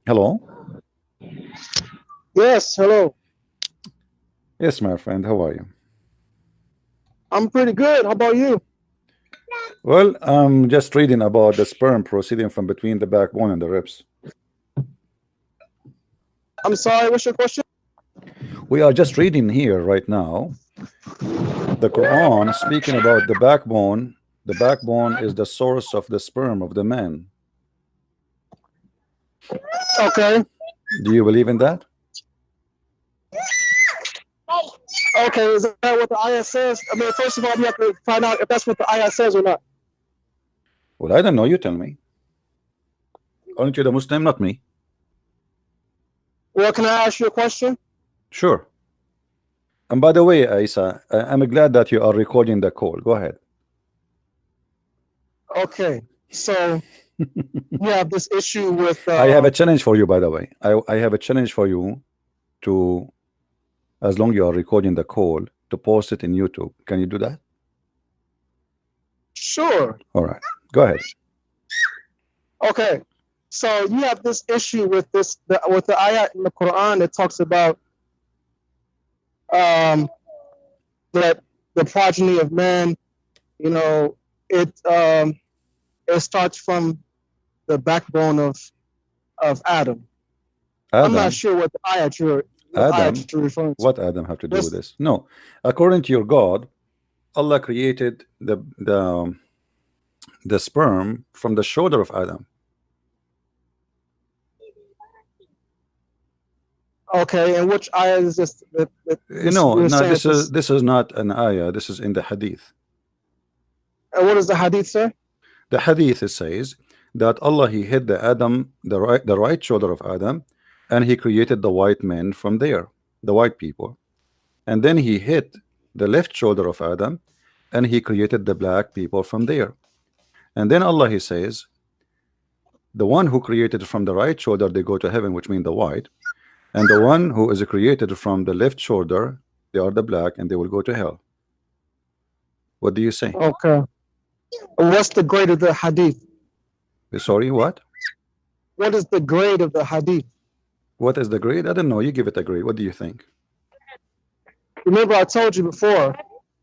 Hello. Yes, hello. Yes, my friend. How are you? I'm pretty good. How about you? Well, I'm just reading about the sperm proceeding from between the backbone and the ribs. I'm sorry, what's your question? We are just reading here right now the Quran speaking about the backbone. The backbone is the source of the sperm of the man. Okay. Do you believe in that? Okay, is that what the ayah says? I mean, first of all, you have to find out if that's what the ayah says or not. Well, I don't know. You tell me. Aren't you the Muslim, not me? Well, can I ask you a question? Sure. And by the way, Isa, I'm glad that you are recording the call. Go ahead. Okay. So you have this issue with I have a challenge for you, by the way. I have a challenge for you to, as long you are recording the call, to post it in YouTube. Can you do that? Sure. All right. Go ahead. Okay. So you have this issue with with the ayah in the Quran that talks about um that the progeny of man, you know, it starts from the backbone of Adam. I'm not Adam. sure what the ayat Adam. you're referring to. What Adam have to do with This, this? No. According to your God, Allah created the sperm from the shoulder of Adam. okay, and which ayah is this? No, You're no, saying this is not an ayah. This is in the hadith. and what does the hadith say? The hadith says that Allah he hit the Adam the right shoulder of Adam, and he created the white men from there, the white people, and then he hit the left shoulder of Adam, and he created the black people from there. And then Allah he says, the one who created from the right shoulder they go to heaven, which means the white, and the one who is created from the left shoulder they are the black, and they will go to hell. What do you say? Okay. What's the grade of the hadith? Sorry, what? What is the grade of the hadith? What is the grade? I don't know. You give it a grade. What do you think? Remember, I told you before.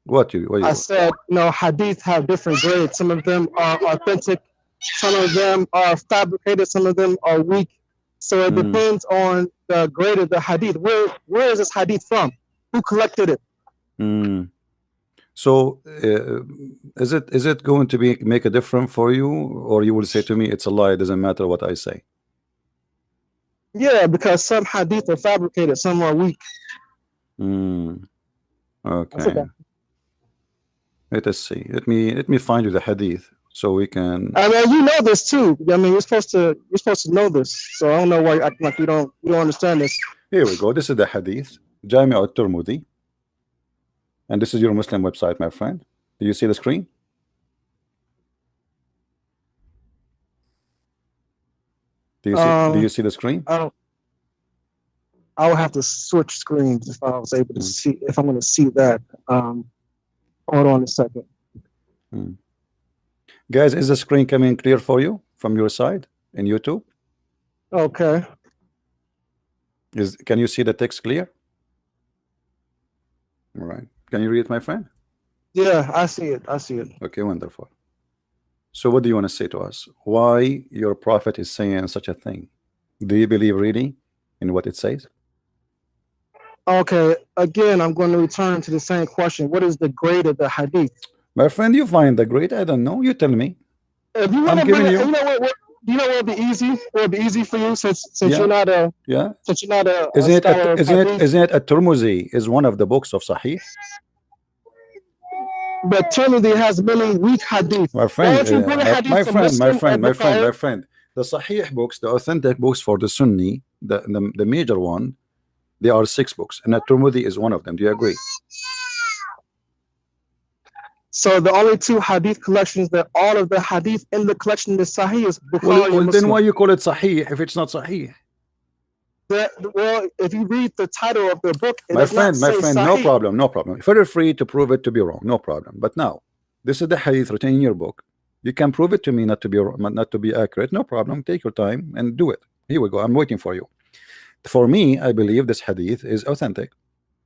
What I said, hadith have different grades. Some of them are authentic, some of them are fabricated, some of them are weak. So it depends on the grade of the hadith. Where is this hadith from? Who collected it? So is it going to make a difference for you, or you will say to me it's a lie, it doesn't matter what I say? Yeah, because some hadith are fabricated, some are weak. Okay. Let us see. Let me find you the hadith so we can. I mean, you know this too. I mean, you're supposed to know this. So I don't know why you act like you don't understand this. Here we go. This is the hadith, Jami' al-Tirmidhi, and this is your Muslim website, my friend. Do you see the screen? Do you see the screen? I would have to switch screens if I was able to see, if I'm going to see that. Hold on a second. Guys, is the screen coming clear for you from your side in YouTube? Okay. Can you see the text clear? All right. Can you read it, my friend? Yeah, I see it. I see it. Okay, wonderful. So what do you want to say to us? Why your prophet is saying such a thing? Do you believe really in what it says? Okay, again, I'm going to return to the same question. What is the grade of the hadith? My friend, you find the grade. I don't know. You tell me. If you want to bring it, you know what? You know what would be easy? What would be easy for you since you're not a since you're not a isn't it at-Tirmidhi is one of the books of Sahih? But Tirmidhi has many weak hadith. My friend, my friend. The Sahih books, the authentic books for the Sunni, the major one, there are 6 books, and at-Tirmidhi is one of them. Do you agree? So the only 2 hadith collections that all of the hadith in the collection is Sahih is Bukhari. Well, then why you call it Sahih if it's not Sahih? Well, if you read the title of the book, my friend, no problem. Feel free to prove it to be wrong, no problem. But now, this is the hadith written in your book. You can prove it to me not to be accurate, no problem. Take your time and do it. Here we go. I'm waiting for you. For me, I believe this hadith is authentic,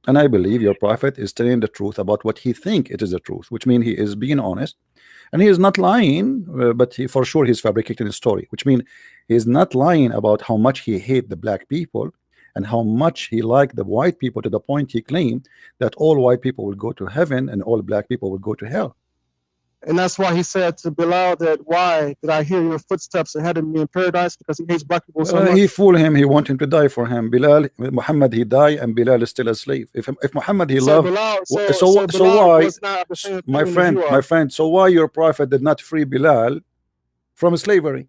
and I believe your prophet is telling the truth about what he think it is the truth, which means he is being honest, and he is not lying, but he, for sure he's fabricating a story, which means he is not lying about how much he hate the black people and how much he liked the white people, to the point he claimed that all white people will go to heaven and all black people will go to hell. And that's why he said to Bilal that, why did I hear your footsteps ahead of me in paradise? Because he hates black people so much. He fooled him. He want him to die for him. Bilal, Muhammad, he died, and Bilal is still a slave. If Muhammad he loved, so why, my friend, so why your prophet did not free Bilal from slavery?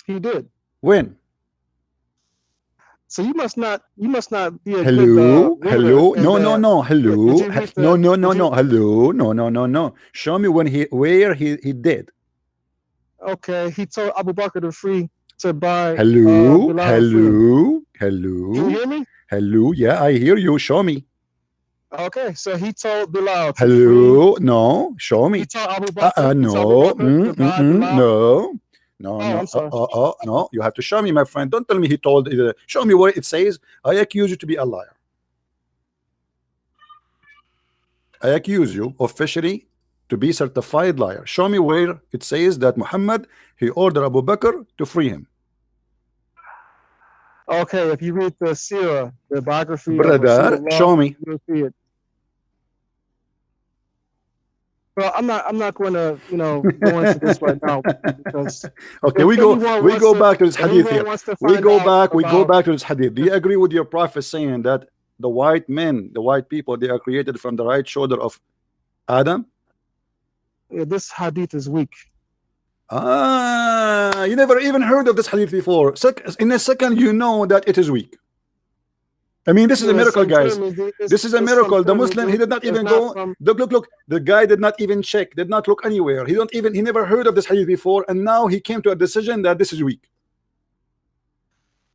He did. When? So you must not be a hello, good, hello, no, hello, no. Show me when where he did. Okay, he told Abu Bakr to free, to buy. Hello. Can you hear me? Hello, yeah, I hear you. Show me. Okay, so he told Bilal. Hello, no, show me. He told Abu Bakr. No. No, you have to show me, my friend. Don't tell me he told. Show me where it says, I accuse you to be a liar. I accuse you officially to be certified liar. Show me where it says that Muhammad, he ordered Abu Bakr to free him. Okay, if you read the Sirah, the biography, brother, show me. You'll see it. Well, I'm not going to, go into this right now because. Okay, we go back to this hadith here. We go back to this hadith. Do you agree with your prophet saying that the white men, the white people, they are created from the right shoulder of Adam? Yeah, this hadith is weak. You never even heard of this hadith before. In a second, you know that it is weak. I mean, this is a miracle, guys. This is a miracle. The Muslim, he did not even go. Look. The guy did not even check, did not look anywhere. He never heard of this hadith before, and now he came to a decision that this is weak.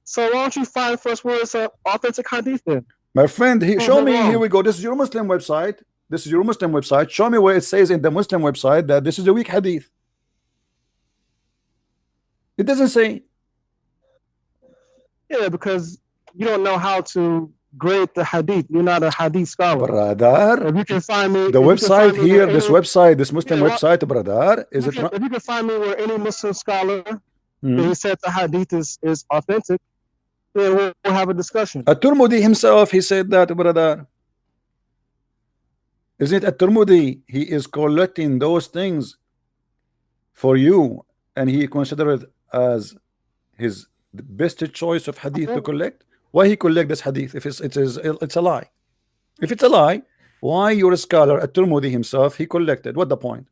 So why don't you find first where it's an authentic hadith then? My friend, show me. Here we go. This is your Muslim website. Show me where it says in the Muslim website that this is a weak hadith. It doesn't say. Yeah, because you don't know how to grade the hadith. You're not a hadith scholar, brother. If you can find me the website here, this Muslim website, brother, is it? If you can find me where any Muslim scholar he said the hadith is authentic, then we'll have a discussion. At-Tirmidhi himself, he said that, brother. Isn't it At-Tirmidhi? He is collecting those things for you, and he considered it as his best choice of hadith to collect. Why he collect this hadith if it's a lie? If it's a lie, why your scholar At-Tirmidhi himself he collected? What the point?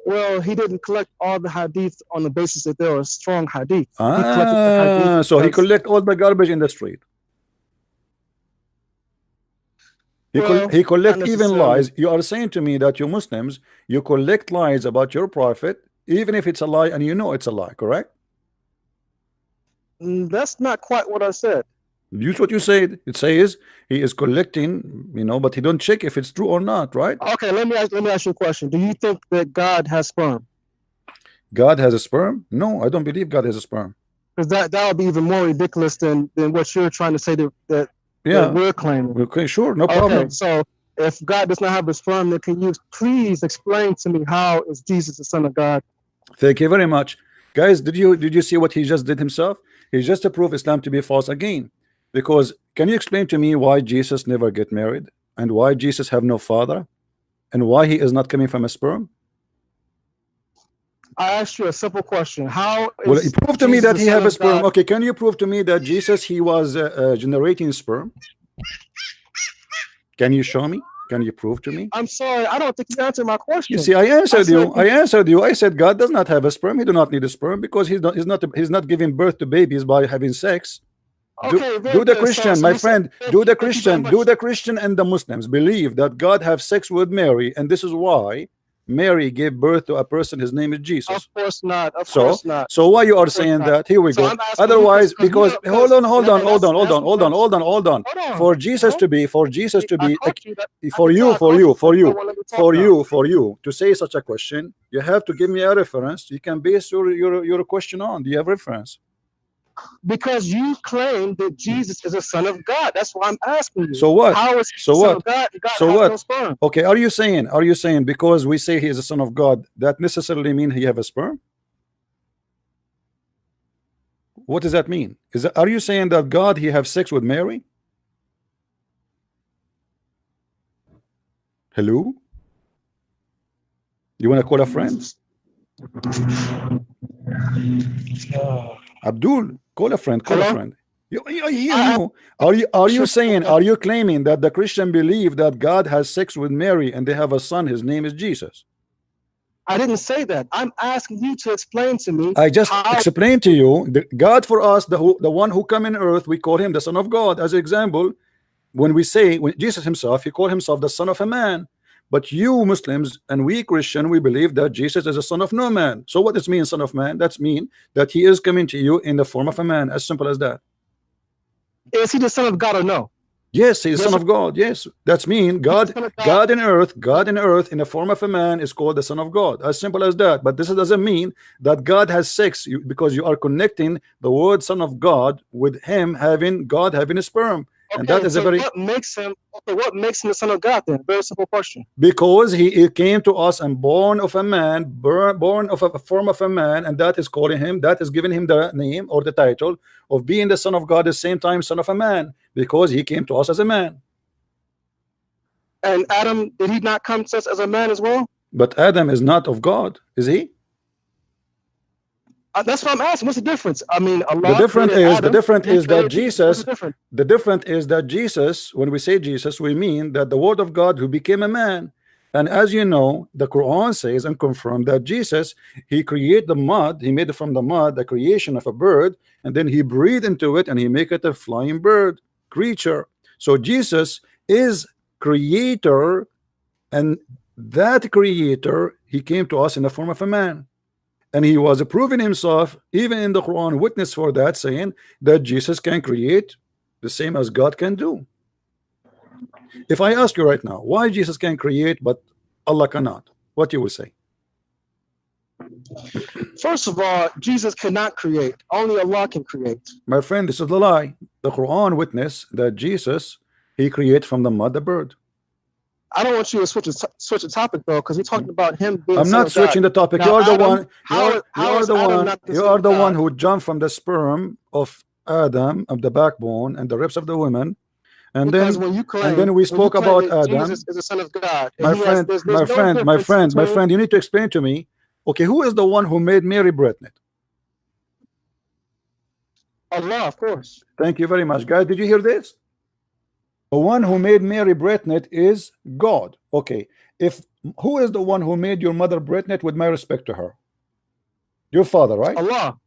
Well, he didn't collect all the hadith on the basis that they were strong hadith. He collect all the garbage in the street. He collect even lies. You are saying to me that you Muslims, you collect lies about your prophet, even if it's a lie and you know it's a lie, correct? That's not quite what I said. Use what you said. It says he is collecting, but he don't check if it's true or not, right? Okay, let me ask you a question. Do you think that God has sperm? God has a sperm? No, I don't believe God has a sperm. Because that would be even more ridiculous than what you're trying to say that we're claiming. Okay, sure, no problem. Okay, so if God does not have a sperm, then can you please explain to me how is Jesus the Son of God? Thank you very much. Guys, did you see what he just did himself? He just proved Islam to be false again. Because can you explain to me why Jesus never get married, and why Jesus have no father, and why he is not coming from a sperm? I asked you a simple question. Well, he proved to me that he have a sperm. Okay, can you prove to me that Jesus he was generating sperm? Can you show me? Can you prove to me? I'm sorry, I don't think you answered my question. You see, I answered you. I said God does not have a sperm. He do not need a sperm because he's not giving birth to babies by having sex. Okay, do the Christian, my friend. Do the Christian and the Muslims believe that God have sex with Mary, and this is why Mary gave birth to a person. His name is Jesus. Of course not. Of course not. So why you are saying that? Here we go. Otherwise, because hold on. For Jesus to be, for you to say such a question, You have to give me a reference. You can base your question on. Do you have reference? Because you claim that Jesus is a son of God. That's why I'm asking you. So what? How is he So the son what? of God? God So has what? no sperm. Okay, are you saying because we say he is a son of God, that necessarily mean he have a sperm? What does that mean? Are you saying that God he have sex with Mary? Hello? You want to call a friend? Abdul, call a friend, call a Hello? friend. I hear you. Are you saying, are you claiming that the Christian believe that God has sex with Mary and they have a son, his name is Jesus? I didn't say that. I'm asking you to explain to me. I just how explained to you God for us, the one who come in earth, we call him the Son of God. As an example, when Jesus himself, he called himself the son of a man. But you Muslims and we Christian, we believe that Jesus is a son of no man. So what does mean son of man? That's mean that he is coming to you in the form of a man, as simple as that. Is he the son of God or no? Yes, he is son of God. Yes, that's mean God in earth in the form of a man is called the Son of God, as simple as that. But this doesn't mean that God has sex, because you are connecting the word son of God with God having a sperm. Okay, and that is so a very what makes him the son of God then? Very simple question. Because he came to us and born of a man, born of a form of a man, and that is giving him the name or the title of being the son of God, at the same time son of a man, because he came to us as a man. And Adam, did he not come to us as a man as well? But Adam is not of God, is he? That's what I'm asking. What's the difference? I mean, Allah the difference is that Jesus, when we say Jesus, we mean that the word of God who became a man. And as you know, the Quran says and confirmed that Jesus, he created the mud, he made from the mud the creation of a bird, and then he breathed into it and he make it a flying bird creature. So Jesus is creator, and that creator, he came to us in the form of a man. And he was proving himself, even in the Quran, witness for that, saying that Jesus can create the same as God can do. If I ask you right now, why Jesus can create but Allah cannot, what you will say? First of all, Jesus cannot create. Only Allah can create. My friend, this is the lie. The Quran witness that Jesus, he created from the mud the bird. I don't want you to switch the topic though, because we're talking about him being. I'm not switching the topic. Now, you are Adam, the one. You are the one God? who jumped from the sperm of Adam, of the backbone and the ribs of the women, and because then we spoke about Adam. Jesus is the son of God. My friend, my friend, you need to explain to me. Okay, who is the one who made Mary pregnant? Allah, of course. Thank you very much, guys. Did you hear this? The one who made Mary pregnant is God. Okay, who is the one who made your mother pregnant, with my respect to her? Your father, right? Allah.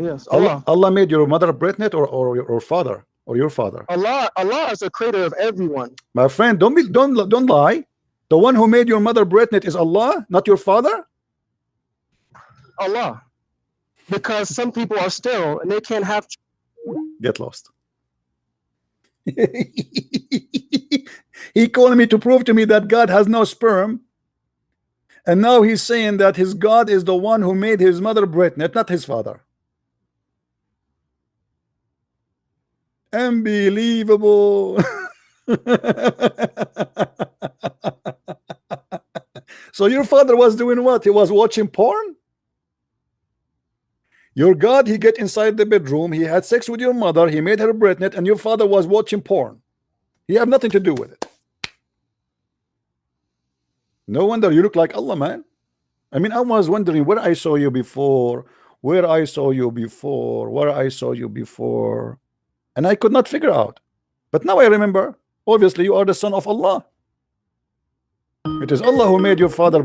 Yes. Allah made your mother pregnant, or your father, or your father? Allah is the creator of everyone. My friend, don't lie. The one who made your mother pregnant is Allah, not your father. Allah, because some people are sterile and they can't have. Get lost. He called me to prove to me that God has no sperm, and now he's saying that his God is the one who made his mother pregnant, not his father. Unbelievable. So your father was doing what? He was watching porn? Your God, he get inside the bedroom, he had sex with your mother, he made her pregnant, and your father was watching porn. He have nothing to do with it. No wonder you look like Allah, man. I mean, I was wondering where I saw you before, where I saw you before, and I could not figure out. But now I remember, obviously you are the son of Allah. It is Allah who made your father.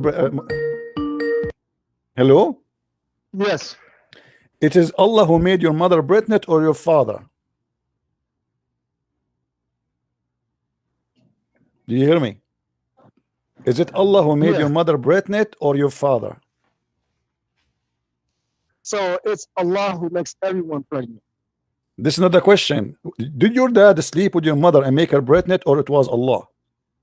Hello? Yes. It is Allah who made your mother pregnant, or your father? Do you hear me? Is it Allah who made your mother pregnant, or your father? So it's Allah who makes everyone pregnant. This is not the question. Did your dad sleep with your mother and make her pregnant, or it was Allah?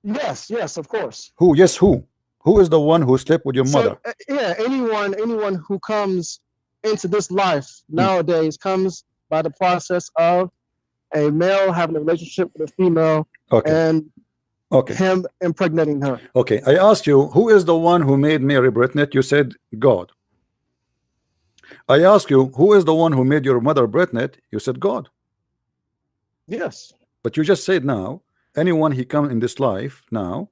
Yes, of course. Who? Yes, who? Who is the one who slept with your mother? So yeah, anyone who comes into this life Hmm. nowadays comes by the process of a male having a relationship with a female Okay. and Okay. him impregnating her. Okay. I asked you, who is the one who made Mary pregnant? You said God. I asked you, who is the one who made your mother pregnant? You said God. Yes. But you just said now, anyone he come in this life now,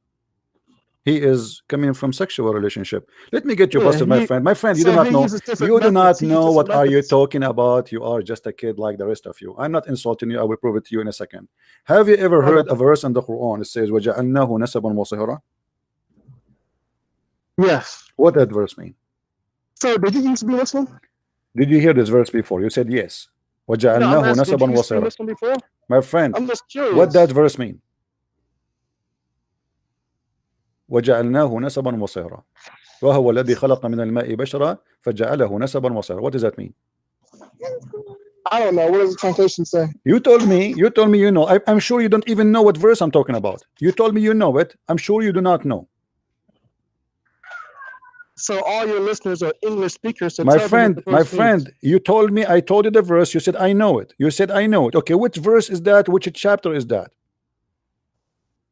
he is coming from sexual relationship. Let me get you Yeah, busted, my he friend. My friend, you do so not he know. uses different You do not methods. He know uses what different are you methods. talking about. You are just a kid like the rest of you. I'm not insulting you. I will prove it to you in a second. Have you ever Okay. heard a verse in the Quran? It says, وَجَعَلْنَاهُ نَسَبًا وَصِهْرًا. Yes. What that verse mean? So did you used to be Muslim? Did you hear this verse before? You said yes. No, I'm وَجَعَلْنَاهُ asking, did نَسَبًا you used to be وَصِهْرًا. Muslim before? My friend, I'm just what that curious. verse mean? وَجَعَلْنَاهُ نَسَبًا وَصِهْرًا وَهُوَ الَّذِي خَلَقَ مِنَ الْمَاءِ بَشَرًا فَجَعَلَهُ نَسَبًا وَصِهْرًا. What does that mean? I don't know. What does the translation say? You told me you know. I'm sure you don't even know what verse I'm talking about. You told me you know it. I'm sure you do not know. So all your listeners are English speakers, so My tell them what the friend, verse means. you told me, I told you the verse. You said I know it. You said I know it. Okay, which verse is that? Which chapter is that?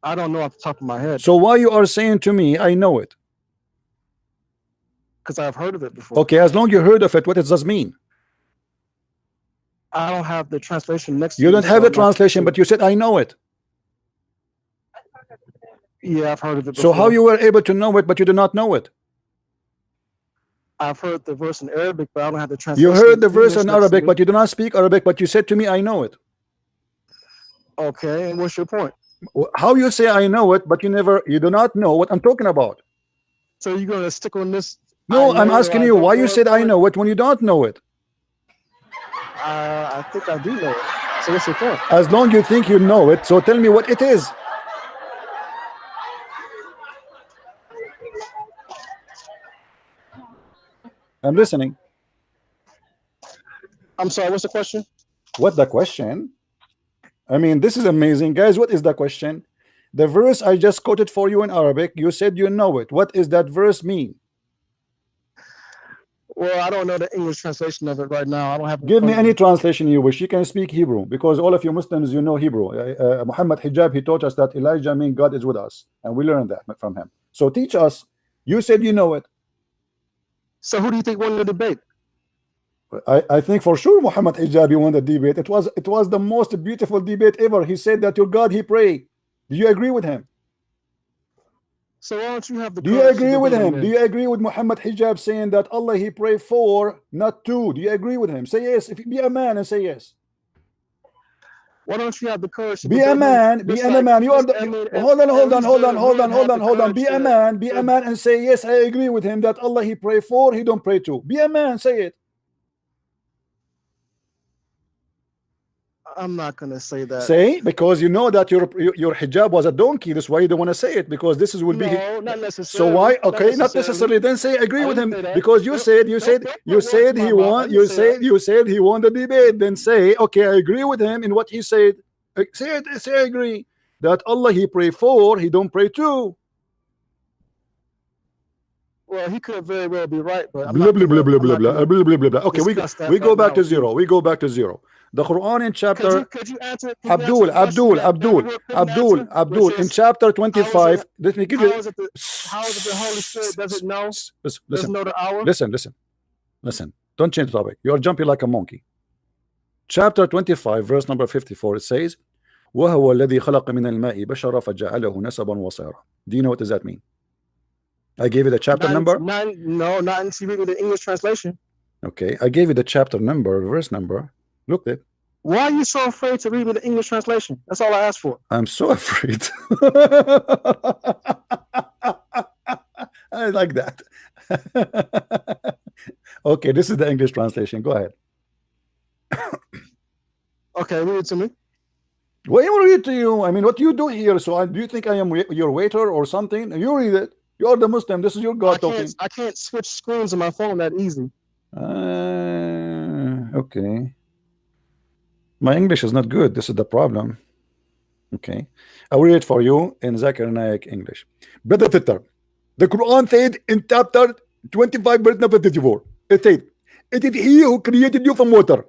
I don't know off the top of my head So why you are saying to me I know it? because I've heard of it before. Okay, as long you heard of it, what it does mean? I don't have the translation next to You me. don't have so the I'm not translation, sure. but you said I know it. Yeah, I've heard of it So before. how you were able to know it, but you do not know it? I've heard the verse in Arabic, but I don't have the You translation. heard the in verse English in next to Arabic, me. but you do not speak Arabic, but you said to me I know it. Okay, and what's your point? How you say I know it, but you do not know what I'm talking about? So you're gonna stick on this? No, I I'm know or asking I you don't why know you it said I point? know it when you don't know it. I think I do know it. So what's your point? As long you think you know it, so tell me what it is. I'm listening. I'm sorry. What's the question? What the question? I mean, this is amazing, guys. What is the question? The verse I just quoted for you in Arabic, you said you know it. What does that verse mean? Well, I don't know the English translation of it right now. I don't have it in Give me front of any me. translation you wish. You can speak Hebrew because all of you Muslims, you know Hebrew. Muhammad Hijab, he taught us that Elijah means God is with us, and we learned that from him. So teach us. You said you know it. So who do you think won the debate? I think for sure Muhammad Hijabi won the debate. It was the most beautiful debate ever. He said that to God he pray. Do you agree with him? So why don't you have the Do you courage to agree with debate him him? Do then? you agree with Muhammad Hijab saying that Allah he pray for, not to? Do you agree with him? Say yes. If you be a man and say yes. Why don't you have the courage to Be debate a him? man. Be Just a like man. You are the. Hold on. Hold on. Hold on. Hold on. Hold on. Hold on. Be a man. Be a man and say yes. I agree with him that Allah he pray for. He don't pray to. Be a man. Say it. I'm not gonna say that. Say, because you know that your hijab was a donkey. That's why you don't want to say it, because this is will be. No, not So necessarily. why? Okay, Not not necessarily. Then say agree I with didn't him say that. because you Don't- said don't put words in he my mouth. I won. didn't say that. You said he won the debate. Then say okay, I agree with him in what he said. Say it. Say I agree that Allah he pray for. He don't pray to. Well, he could very well be right, but I'm Blah not blah blah gonna. blah I'm blah not blah gonna blah blah blah. Okay, discuss that we go right back now to with you. zero. We go back to zero. The Quran in chapter. Could you answer? Could you answer Abdul, the question Abdul, that we were quick Abdul, answer, Abdul, which in is, chapter how is 25, it? let me give How you. is it? How is it the Holy Spirit doesn't know? Doesn't Listen, know the hour? listen. Don't change the topic. You're jumping like a monkey. Chapter 25, verse number 54, it says, وَهُوَ الَّذِي خَلَقَ مِنَ الْمَاءِ بَشَرًا فَجَعَلَهُ نَسَبًا وَصِهْرًا. Do you know what does that mean? I gave you the chapter number. Not until you read the English translation. Okay, I gave you the chapter number, verse number. Look it. Why are you so afraid to read me the English translation? That's all I asked for. I'm so afraid. I like that. Okay, this is the English translation. Go ahead. Okay, read it to me. What do you read to you? I mean, what do you do here? So, do you think I am your waiter or something? You read it. You're the Muslim. This is your God talking. I can't switch screens on my phone that easy. Okay. My English is not good. This is the problem. Okay. I will read it for you in Zakir Naik English. Brother Titter, The Quran said in chapter 25 verse number 34, it said, it is he who created you from water,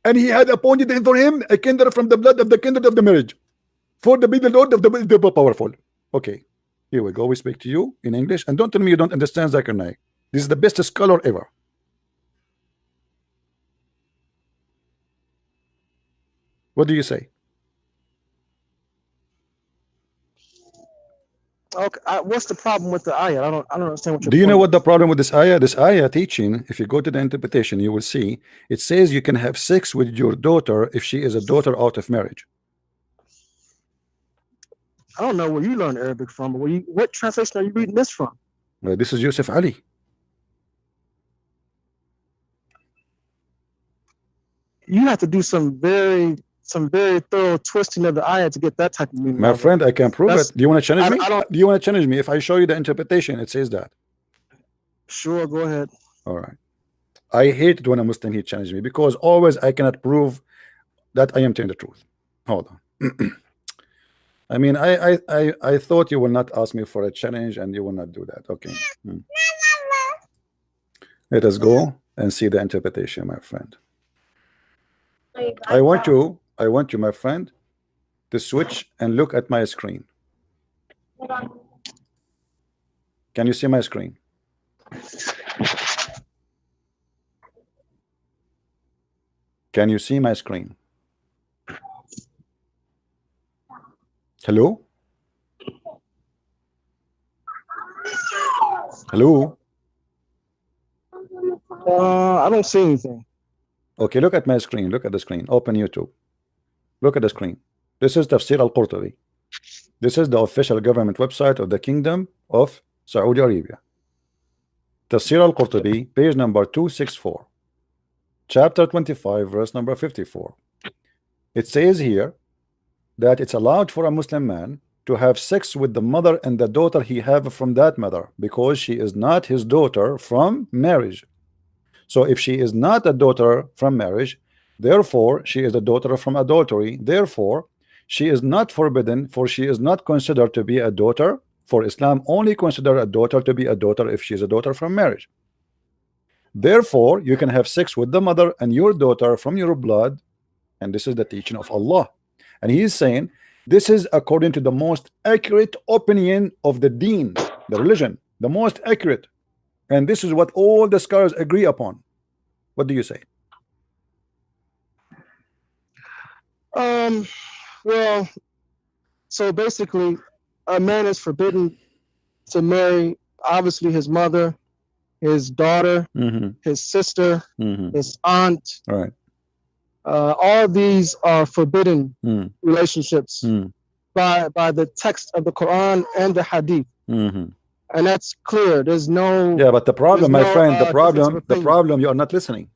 and he had appointed for him a kindred from the blood of the kindred of the marriage, for the be the Lord of the powerful. Okay, here we go. We speak to you in English, and don't tell me you don't understand Zakir Naik. This is the best scholar ever. What do you say? Okay, what's the problem with the ayah? I don't understand what you're. Do you know what the problem with this ayah? This ayah teaching, if you go to the interpretation, you will see it says you can have sex with your daughter if she is a daughter out of marriage. I don't know where you learned Arabic from, but what translation are you reading this from? Well, this is Yusuf Ali. You have to do some very thorough twisting of the ayah to get that type of meaning. My friend, I can prove it. Do you want to challenge me? Do you want to challenge me? If I show you the interpretation, it says that. Sure, go ahead. All right. I hate it when a Muslim he challenges me, because always I cannot prove that I am telling the truth. Hold on. I mean, I thought you will not ask me for a challenge, and you will not do that. Okay. Let us go and see the interpretation, my friend. I want you, my friend, to switch and look at my screen. Can you see my screen? Can you see my screen? Hello? Hello? I don't see anything. Okay, look at my screen. Look at the screen. Open YouTube. Look at the screen. This is Tafsir al-Qurtubi. This is the official government website of the Kingdom of Saudi Arabia. Tafsir al-Qurtubi, page number 264. Chapter 25, verse number 54. It says here that it's allowed for a Muslim man to have sex with the mother and the daughter he have from that mother, because she is not his daughter from marriage. So if she is not a daughter from marriage, therefore she is a daughter from adultery. Therefore she is not forbidden, for she is not considered to be a daughter. For Islam only consider a daughter to be a daughter if she is a daughter from marriage. Therefore you can have sex with the mother and your daughter from your blood, and this is the teaching of Allah. And he is saying this is according to the most accurate opinion of the deen, the religion, the most accurate. And this is what all the scholars agree upon. What do you say? Well, so basically, a man is forbidden to marry, obviously, his mother, his daughter, his sister, his aunt. All right. All these are forbidden relationships by the text of the Quran and the Hadith. And that's clear. There's no. Yeah, but the problem, my friend, the problem, you are not listening.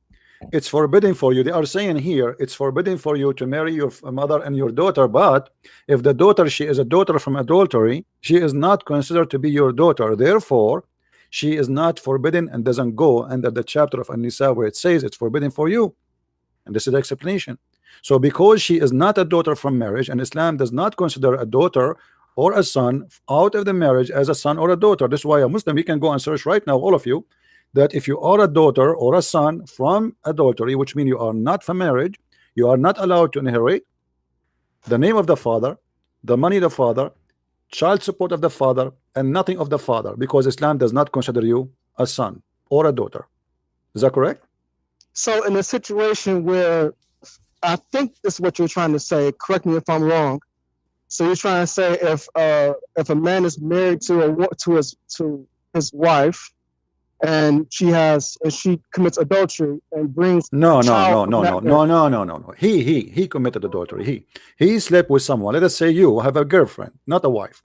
It's forbidden for you. They are saying here it's forbidden for you to marry your mother and your daughter, but if the daughter, she is a daughter from adultery, she is not considered to be your daughter. Therefore she is not forbidden and doesn't go under the chapter of An-Nisa where it says it's forbidden for you. And this is the explanation. So because she is not a daughter from marriage, and Islam does not consider a daughter or a son out of the marriage as a son or a daughter. This is why a Muslim, you can go and search right now, all of you, that if you are a daughter or a son from adultery, which means you are not from marriage, you are not allowed to inherit the name of the father, the money of the father, child support of the father, and nothing of the father, because Islam does not consider you a son or a daughter. Is that correct? So in a situation where, I think this is what you're trying to say, correct me if I'm wrong. So you're trying to say if a man is married to his wife, and she commits adultery and brings no. He committed adultery. He slept with someone. Let us say you have a girlfriend, not a wife,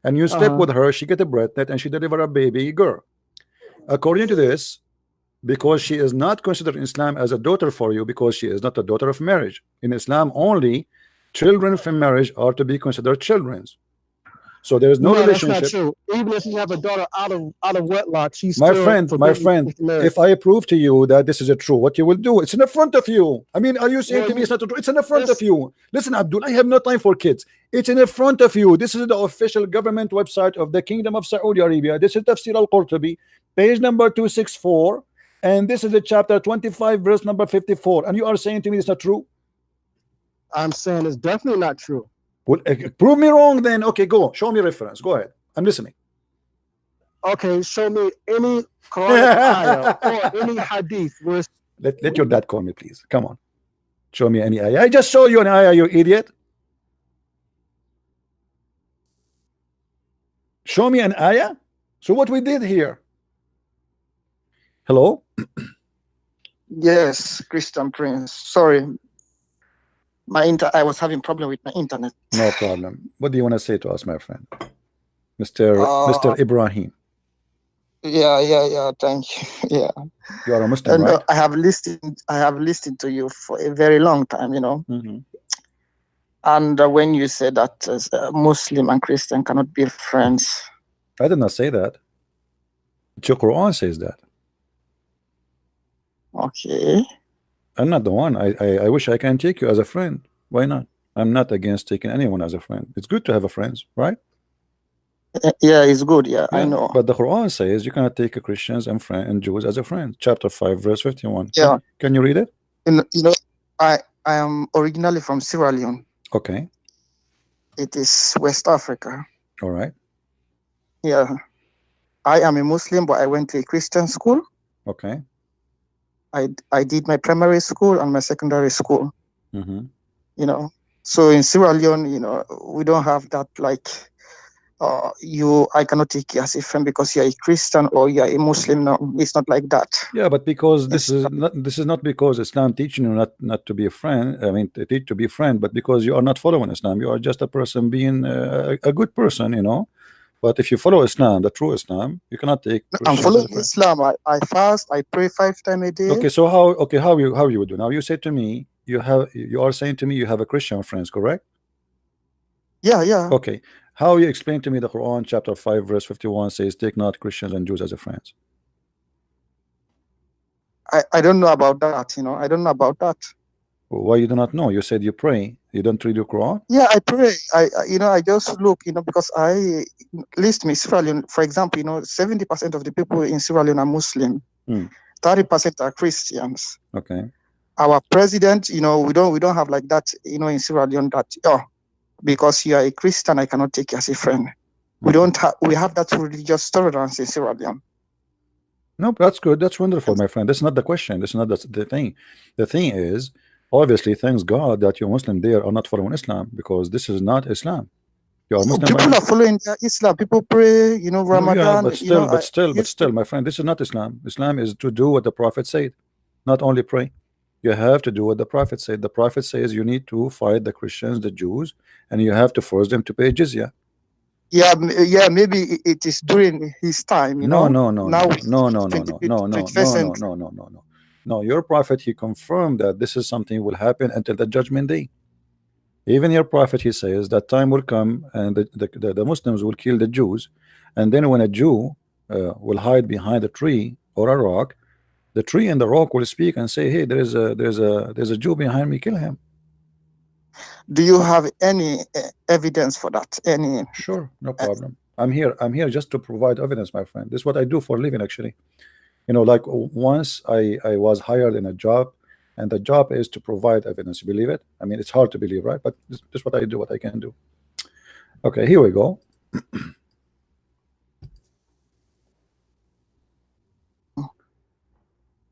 and you slept with her. She get a pregnant and she deliver a baby girl. According to this, because she is not considered in Islam as a daughter for you, because she is not a daughter of marriage. In Islam, only children from marriage are to be considered children. So there is no No, that's not relationship. true. Even if you have a daughter out of wedlock, she's My still friend, forbidden to marry. if I prove to you that this is a true, what you will do? It's in the front of you. I mean, are you saying Well, to me it's not true? It's in the front Yes, of you. Listen, Abdul, I have no time for kids. It's in the front of you. This is the official government website of the Kingdom of Saudi Arabia. This is Tafsir al-Qurtubi, page number 264, and this is the chapter 25, verse number 54. And you are saying to me it's not true? I'm saying it's definitely not true. Well, prove me wrong then. Okay, go. Show me reference. Go ahead. I'm listening. Okay, show me any Quranic ayah or any hadith where Let your dad call me, please. Come on. Show me any ayah. I just show you an ayah, you idiot. Show me an ayah. So what we did here. Hello? Yes, Christian Prince. Sorry. I was having problem with my internet. No problem. What do you want to say to us, my friend? Mr. Ibrahim. Yeah. Thank you. Yeah. You are a Muslim, And right? I have listened to you for a very long time, you know. Mm-hmm. And when you said that Muslim and Christian cannot be friends, I did not say that. Your Quran says that. okay. I'm not the one. I wish I can take you as a friend. Why not? I'm not against taking anyone as a friend. It's good to have a friends, right? Yeah, it's good. Yeah, I know. But the Quran says you cannot take a Christians and Jews as a friend. Chapter 5, verse 51. Yeah. Can you read it? You know, I am originally from Sierra Leone. Okay. It is West Africa. All right. Yeah. I am a Muslim, but I went to a Christian school. Okay. I did my primary school and my secondary school. Mm-hmm. You know, so in Sierra Leone, you know, we don't have that like I cannot take you as a friend because you're a Christian or you're a Muslim. No, it's not like that. Yeah, but because this is not because Islam teaching you not to be a friend. I mean, to teach to be a friend, but because you are not following Islam, you are just a person being a good person, you know. But if you follow Islam, the true Islam, you cannot take. I'm following Islam. I fast. I pray 5 times a day. Okay, so how you would do now? You say to me you are saying to me you have a Christian friends, correct? Yeah. Okay. How you explain to me the Quran chapter 5 verse 51 says take not Christians and Jews as a friends? I don't know about that, you know. I don't know about that. Why you do not know? You said you pray. You don't read your Quran? Yeah, I pray. I just look, you know, because I list me Sierra Leone, for example, you know, 70% of the people in Sierra Leone are Muslim. 30% are Christians. Okay. Our president, you know, we don't have like that, you know, in Sierra Leone that because you are a Christian, I cannot take you as a friend. We have that religious tolerance in Sierra Leone. No, that's good. That's wonderful, my friend. That's not the question. That's not the thing. The thing is, obviously, thanks God that you're Muslim there are not following Islam, because this is not Islam. You are Muslim. People are following Islam. People pray, you know, Ramadan. Yeah, but still, my friend, this is not Islam. Islam is to do what the Prophet said, not only pray. You have to do what the Prophet said. The Prophet says you need to fight the Christians, the Jews, and you have to force them to pay jizya. Yeah, maybe it is during his time, you know. No. Your prophet, he confirmed that this is something will happen until the judgment day. Even your prophet, he says that time will come and the Muslims will kill the Jews, and then when a Jew will hide behind a tree or a rock, the tree and the rock will speak and say, hey, there's a Jew behind me, kill him. Do you have any evidence for that? Any? Sure, no problem. I'm here just to provide evidence, my friend. This is what I do for a living, actually. You know, like once I was hired in a job, and the job is to provide evidence. You believe it? I mean, it's hard to believe, right? But this is what I do, what I can do. Okay, here we go.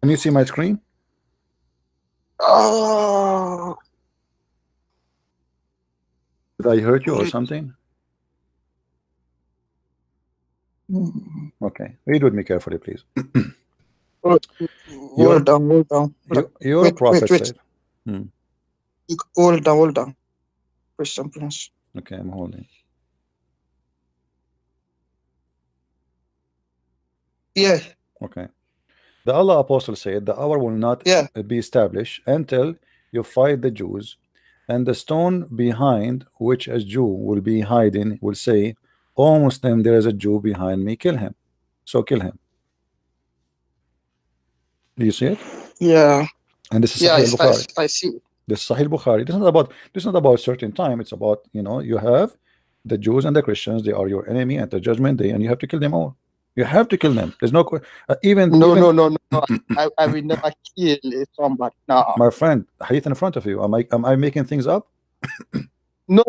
Can you see my screen? Oh. Did I hurt you or something? Okay, read with me carefully, please. Hold on. Your prophet said. Hold on. Christian Prince. Okay, I'm holding. Yeah. Okay. The Allah Apostle said the hour will not be established until you fight the Jews, and the stone behind which a Jew will be hiding will say, oh Muslim, there is a Jew behind me, kill him. So kill him. Do you see it? Yeah. And this is Yeah, Sahih al-Bukhari. I see. This is Sahih Bukhari. This is not about certain time. It's about, you know, you have the Jews and the Christians. They are your enemy at the judgment day, and you have to kill them all. You have to kill them. There's no even No, even, no. I will never kill somebody. No. my friend, hadith in front of you. Am I making things up? No.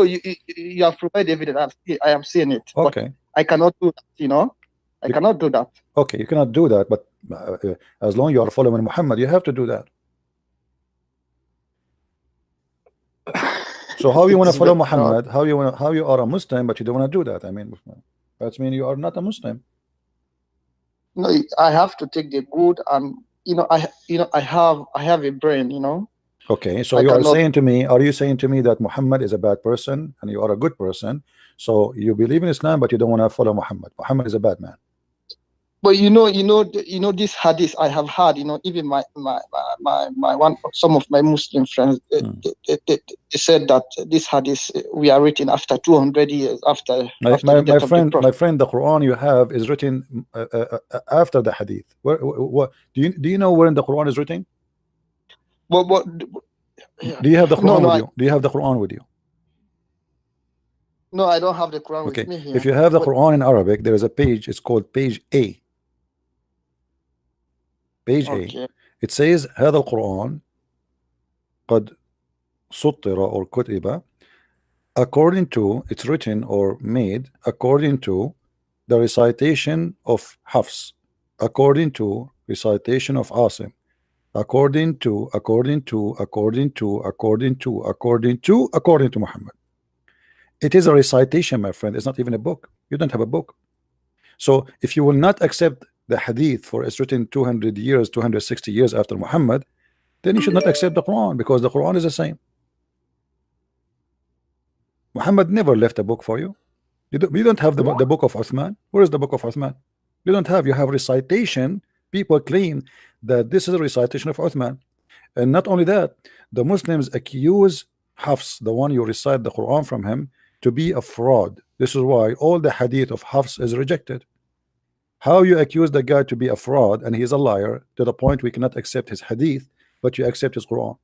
You have provided evidence. I am seeing it. Okay. But I cannot do that. You know, I cannot do that. Okay, you cannot do that, but as long as you are following Muhammad, you have to do that. So how you want to follow Muhammad? How you are a Muslim, but you don't want to do that? I mean, that means you are not a Muslim. No, I have to take the good, and I have a brain. You know. Okay, so you are saying to me, are you saying to me that Muhammad is a bad person and you are a good person? So you believe in Islam, but you don't want to follow Muhammad. Muhammad is a bad man. But this hadith I have had, even my some of my Muslim friends, they said that this hadith we are written after 200 years after. My friend, the Quran you have is written after the hadith. What do you know where in the Quran is written? Do you have the Quran with you? Do you have the Quran with you? No, I don't have the Quran with me here. If you have the Quran in Arabic, there is a page. It's called page A. Page A. It says هذا القرآن قد سطر or كتب according to, it's written or made according to the recitation of Hafs, according to recitation of Asim, according to Muhammad. It is a recitation, my friend. It's not even a book. You don't have a book. So if you will not accept the hadith for it's written 200 years, 260 years after Muhammad, then you should not accept the Quran, because the Quran is the same. Muhammad never left a book for you. You don't have the book of Uthman. Where is the book of Uthman? You don't have. You have recitation. People claim that this is a recitation of Uthman. And not only that, the Muslims accuse Hafs, the one you recite the Quran from him, to be a fraud. This is why all the hadith of Hafs is rejected. How you accuse the guy to be a fraud and he is a liar to the point we cannot accept his hadith, but you accept his Quran?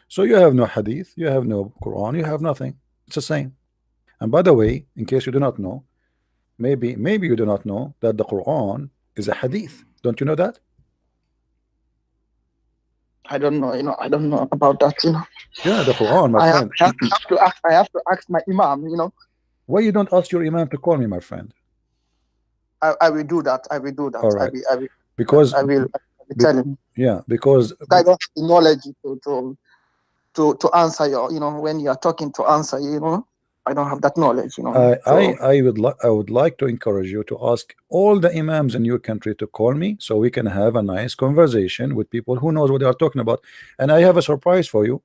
So you have no hadith, you have no Quran, you have nothing. It's the same. And by the way, in case you do not know, maybe you do not know that the Quran is a hadith. Don't you know that? I don't know. I don't know about that. Yeah, the Quran, my friend. I have to ask my Imam. Why you don't ask your Imam to call me, my friend? I will do that. I will do that. All right. I will, because I will tell him. Yeah, because I don't have the knowledge to answer your. When you are talking to answer, I don't have that knowledge. I would like to encourage you to ask all the Imams in your country to call me, so we can have a nice conversation with people who knows what they are talking about. And I have a surprise for you,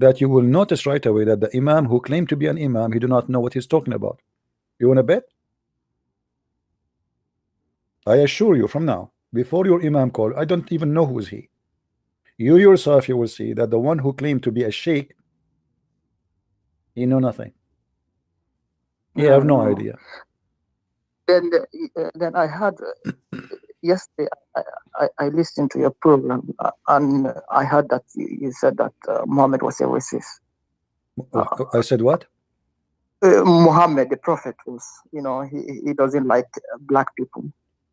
that you will notice right away that the Imam who claimed to be an Imam, he do not know what he's talking about. You want to bet? I assure you from now, before your Imam call, I don't even know who is he. You yourself, you will see that the one who claimed to be a sheikh, he know nothing. You have no idea. Then I had yesterday. I listened to your program, and I heard that you said that Muhammad was a racist. I said what? Muhammad, the prophet, was. He doesn't like black people.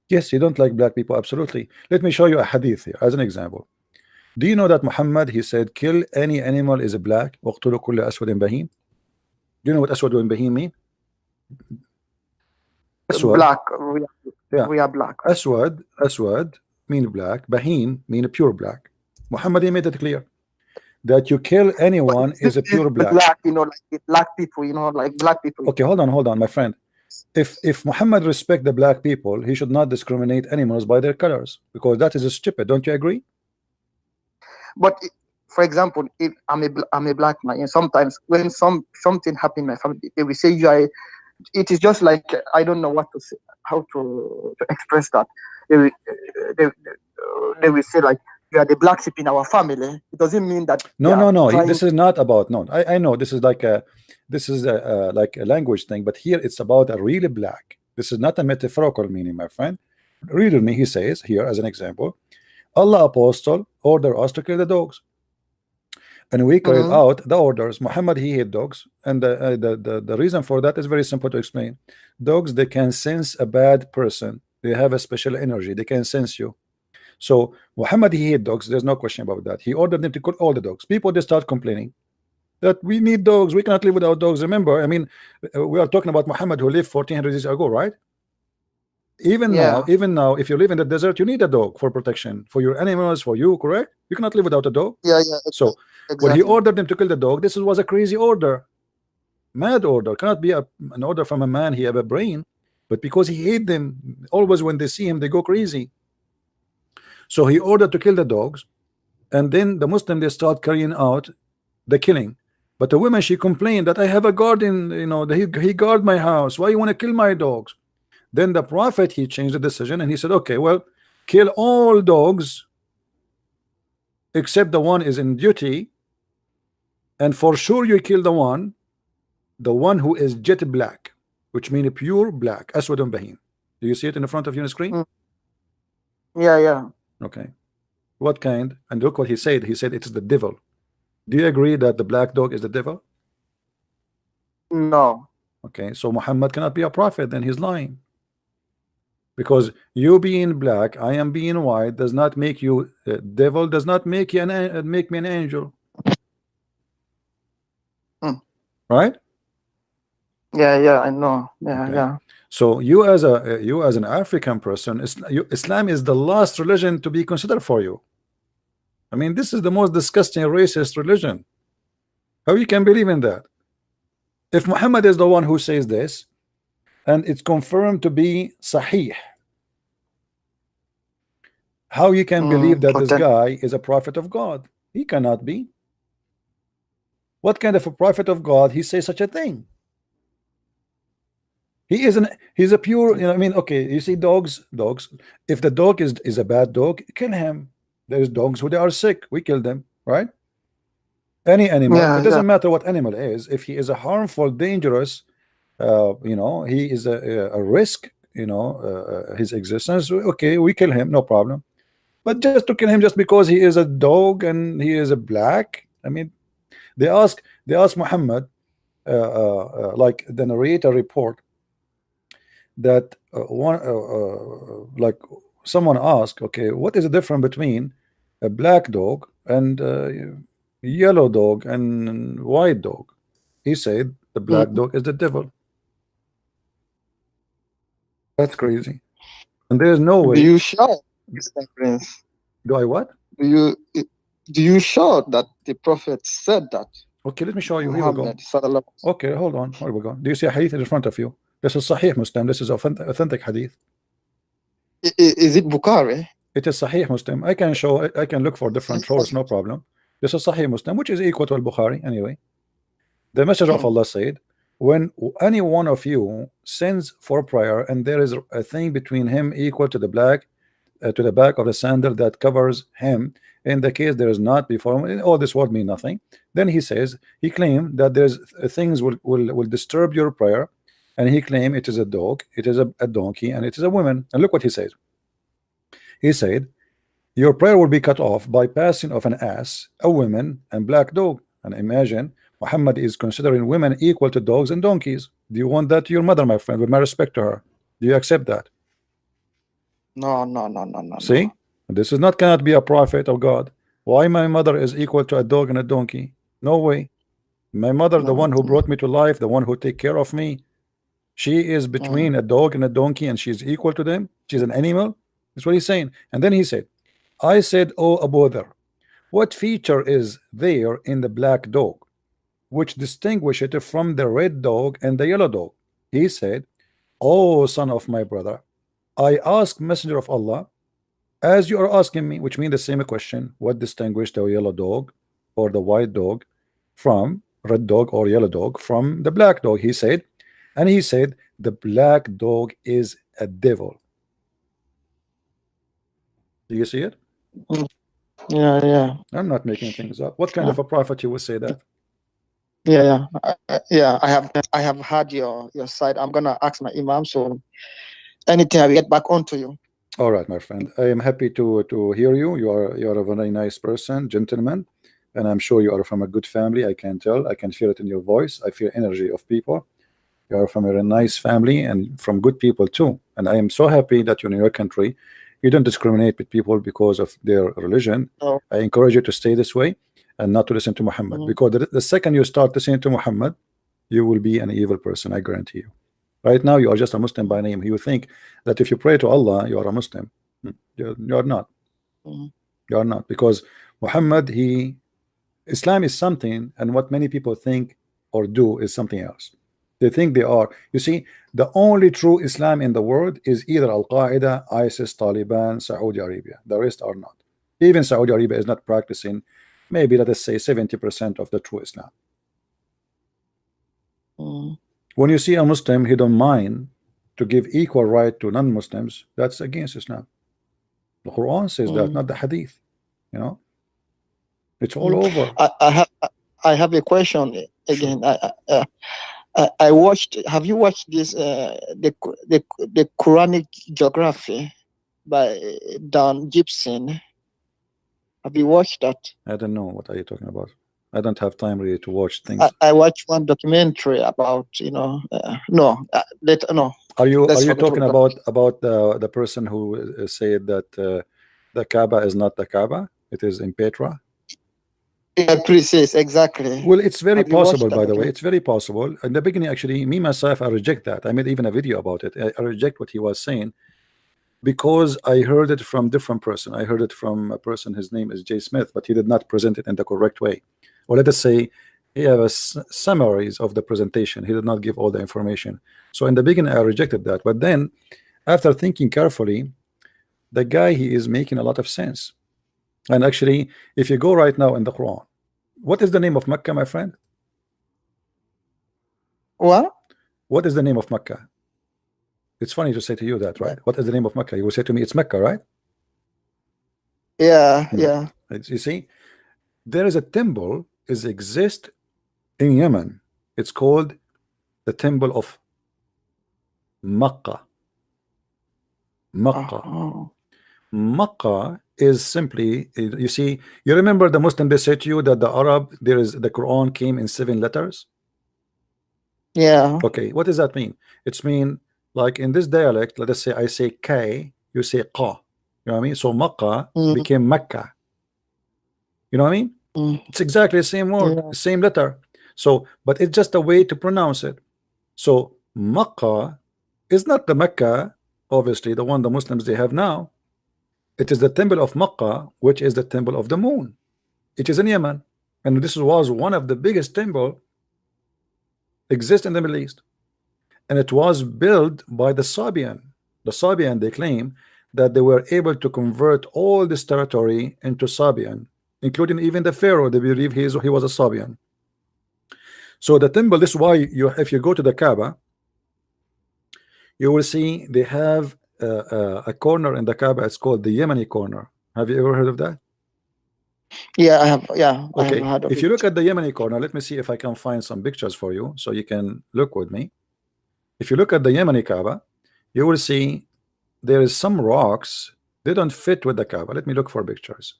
Yes, he don't like black people. Absolutely. Let me show you a hadith here as an example. Do you know that Muhammad, he said, kill any animal is a black. وَاقْتُلُوا كُلَّ أَسْوَدٍ بَهِيمٍ. Do you know what aswad and bahim mean? Aswad. Black. We are black. Aswad mean black. Bahim mean pure black. Muhammad, he made it clear that you kill anyone is a pure black. Black, like black people, like black people. Okay, hold on, my friend. If Muhammad respect the black people, he should not discriminate animals by their colors, because that is stupid. Don't you agree? But for example, if I'm a black man, and sometimes when something happens in my family, they will say it is just like, I don't know what to say, how to express that. They will say like, you are the black sheep in our family. It doesn't mean that. No. This is not about, no. I know this is like This is like a language thing, but here it's about a really black. This is not a metaphorical meaning, my friend. Read with me. He says here, as an example, Allah apostle order us to kill the dogs, and we carried out the orders. Muhammad, he hate dogs, and the reason for that is very simple to explain. Dogs, they can sense a bad person. They have a special energy. They can sense you. So Muhammad, he hate dogs. There's no question about that. He ordered them to kill all the dogs. People, they start complaining that we need dogs. We cannot live without dogs. Remember, I mean, we are talking about Muhammad who lived 1400 years ago, right? Even now, if you live in the desert, you need a dog for protection, for your animals, for you, correct? You cannot live without a dog. So when he ordered them to kill the dog, this was a crazy order, mad order. Cannot be an order from a man. He have a brain, but because he hate them, always when they see him, they go crazy. So he ordered to kill the dogs, and then the Muslim, they start carrying out the killing. But the woman, she complained that I have a garden, you know, he guard my house. Why you want to kill my dogs? Then the Prophet, he changed the decision and he said, okay, well, kill all dogs except the one is in duty, and for sure you kill the one who is jet black, which means pure black, aswadun bahim. Do you see it in the front of your screen? Yeah. Okay. What kind? And look what he said. He said it is the devil. Do you agree that the black dog is the devil? No. Okay, so Muhammad cannot be a prophet, then he's lying. Because you being black, I am being white, does not make you devil, does not make you make me an angel. Right? Yeah, I know. Okay. Yeah. So you as an African person, Islam is the last religion to be considered for you. I mean, this is the most disgusting racist religion. How you can believe in that? If Muhammad is the one who says this, and it's confirmed to be sahih, how you can believe that this guy is a prophet of God? He cannot be. What kind of a prophet of God he says such a thing? He's a pure, you know, I mean, okay, you see dogs, if the dog is a bad dog, kill him. There's dogs who they are sick, we kill them, right? Any animal, it doesn't matter what animal is, if he is a harmful, dangerous, you know, he is a risk, you know, his existence, okay, we kill him, no problem. But just to kill him just because he is a dog and he is a black, I mean, they ask Muhammad, like the narrator report that like someone asked, okay, what is the difference between a black dog and yellow dog and white dog? He said the black dog is the devil. That's crazy. And there's no way. Do you show this difference? Do I what? Do you show that the Prophet said that? Okay, let me show you. Here we go. Okay, hold on. Here we go. Do you see a hadith in front of you? This is Sahih Muslim. This is authentic hadith. Is it Bukhari? It is Sahih Muslim. I can show. I can look for different sources. No problem. This is Sahih Muslim, which is equal to Al-Bukhari anyway. The Messenger of Allah said, when any one of you sends for prayer and there is a thing between him equal to the black to the back of the sandal that covers him, in the case there is not before him, all this word mean nothing, then he says, he claimed that there's things will disturb your prayer, and he claimed it is a dog, it is a donkey, and it is a woman. And look what he says. He said, your prayer will be cut off by passing of an ass, a woman, and black dog. And imagine Muhammad is considering women equal to dogs and donkeys. Do you want that to your mother, my friend? With my respect to her, do you accept that? No. See, this is not cannot be a prophet of God. Why my mother is equal to a dog and a donkey? No way. My mother, the one who brought me to life, the one who take care of me, she is between a dog and a donkey, and she's equal to them. She's an animal. That's what he's saying. And then he said, I said, oh Abu Dharr, what feature is there in the black dog which distinguish it from the red dog and the yellow dog? He said, oh son of my brother, I ask Messenger of Allah as you are asking me, which means the same question, what distinguishes the yellow dog or the white dog from red dog or yellow dog from the black dog? He said, and he said the black dog is a devil. Do you see it? Yeah. I'm not making things up. What kind of a prophet you would say that? Yeah. I have heard your side. I'm gonna ask my imam. So anything I will get back onto you. All right, my friend. I am happy to hear you. You are a very nice person, gentleman, and I'm sure you are from a good family. I can tell. I can feel it in your voice. I feel energy of people. You are from a nice family and from good people too. And I am so happy that you're in your country. You don't discriminate with people because of their religion. Oh. I encourage you to stay this way and not to listen to Muhammad. Because the second you start listening to Muhammad, you will be an evil person. I guarantee you. Right now, you are just a Muslim by name. You think that if you pray to Allah, you are a Muslim. You are not. You are not. Because Muhammad, Islam is something, and what many people think or do is something else. They think they are. You see, the only true Islam in the world is either Al-Qaeda, ISIS, Taliban, Saudi Arabia. The rest are not. Even Saudi Arabia is not practicing, maybe let us say 70% of the true Islam. When you see a Muslim, he don't mind to give equal right to non-Muslims, that's against Islam. The Quran says that, not the Hadith. You know, it's all over. I have a question again. Sure. I watched. Have you watched this? The Quranic Geography by Dan Gibson. Have you watched that? I don't know. What are you talking about? I don't have time really to watch things. I watched one documentary about no. Are you talking about the person who said that the Kaaba is not the Kaaba? It is in Petra. Yeah, precise, exactly. Well, it's very possible, by the way. It's very possible. In the beginning, actually, me myself, I reject that. I made even a video about it. I reject what he was saying because I heard it from different person. I heard it from a person. His name is Jay Smith, but he did not present it in the correct way. Or let us say he have a summaries of the presentation. He did not give all the information. So in the beginning, I rejected that. But then, after thinking carefully, the guy, he is making a lot of sense. And actually, if you go right now in the Quran, what is the name of Mecca, my friend? What? What is the name of Mecca? It's funny to say to you that, right? What is the name of Mecca? You will say to me, it's Mecca, right? Yeah, yeah. You see, there is a temple exists in Yemen. It's called the Temple of Makkah. Makkah. Makkah is simply, you see, you remember the Muslim, they say to you that the Arab, the Quran came in 7 letters. Yeah. Okay, what does that mean? It's mean like in this dialect, let us say I say K, you say Qa. You know what I mean? So Makkah became Mecca. You know what I mean? It's exactly the same word, same letter. So, but it's just a way to pronounce it. So Makkah is not the Mecca, obviously, the one the Muslims they have now. It is the temple of Makkah, which is the temple of the moon. It is in Yemen, and this was one of the biggest temple exist in the Middle East, and it was built by the Sabian. The Sabian, they claim that they were able to convert all this territory into Sabian, including even the Pharaoh. They believe he was a Sabian. So the temple, this is why if you go to the Kaaba, you will see they have a corner in the Kaaba. It's called the Yemeni corner. Have you ever heard of that? Yeah, I have. Yeah. Okay. I have heard of if you look at the Yemeni corner, let me see if I can find some pictures for you so you can look with me. If you look at the Yemeni Kaaba, you will see there is some rocks. They don't fit with the Kaaba. Let me look for pictures.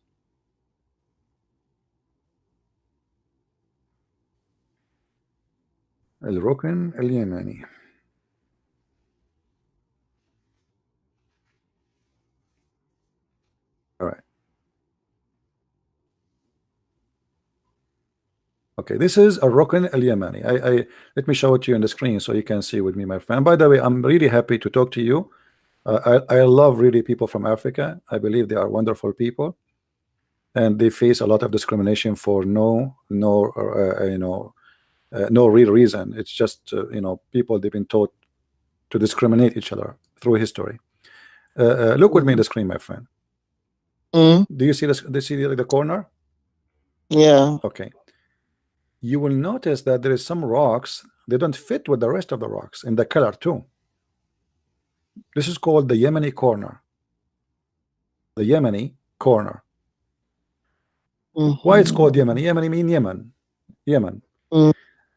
الركن اليماني. All right. Okay, this is a Rukn al-Yamani. Let me show it to you on the screen so you can see with me, my friend. By the way, I'm really happy to talk to you. I love really people from Africa. I believe they are wonderful people, and they face a lot of discrimination for no real reason. It's just people they've been taught to discriminate each other through history. Look with me on the screen, my friend. Do you see this? Do you see the corner? Yeah. Okay. You will notice that there is some rocks, they don't fit with the rest of the rocks in the color too. This is called the Yemeni corner. The Yemeni corner. Why it's called Yemeni? Yemeni mean Yemen. Yemen.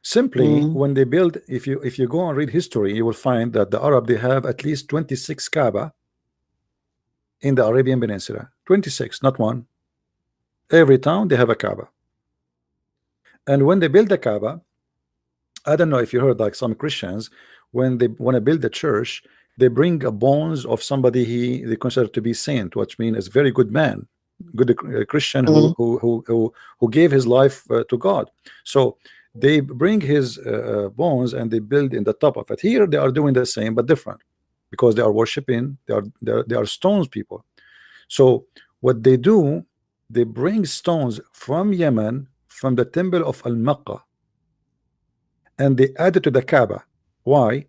Simply, when they build, if you go and read history, you will find that the Arab, they have at least 26 Kaaba in the Arabian Peninsula. 26, not one. Every town they have a Kaaba. And when they build the Kaaba, I don't know if you heard, like some Christians, when they want to build a church, they bring a bones of somebody they consider to be saint, which means is very good man, good Christian who gave his life to God. So they bring his bones and they build in the top of it. Here they are doing the same but different, because they are worshiping. They are stones people. So what they do, they bring stones from Yemen, from the temple of Al-Makkah, and they add it to the Kaaba. Why?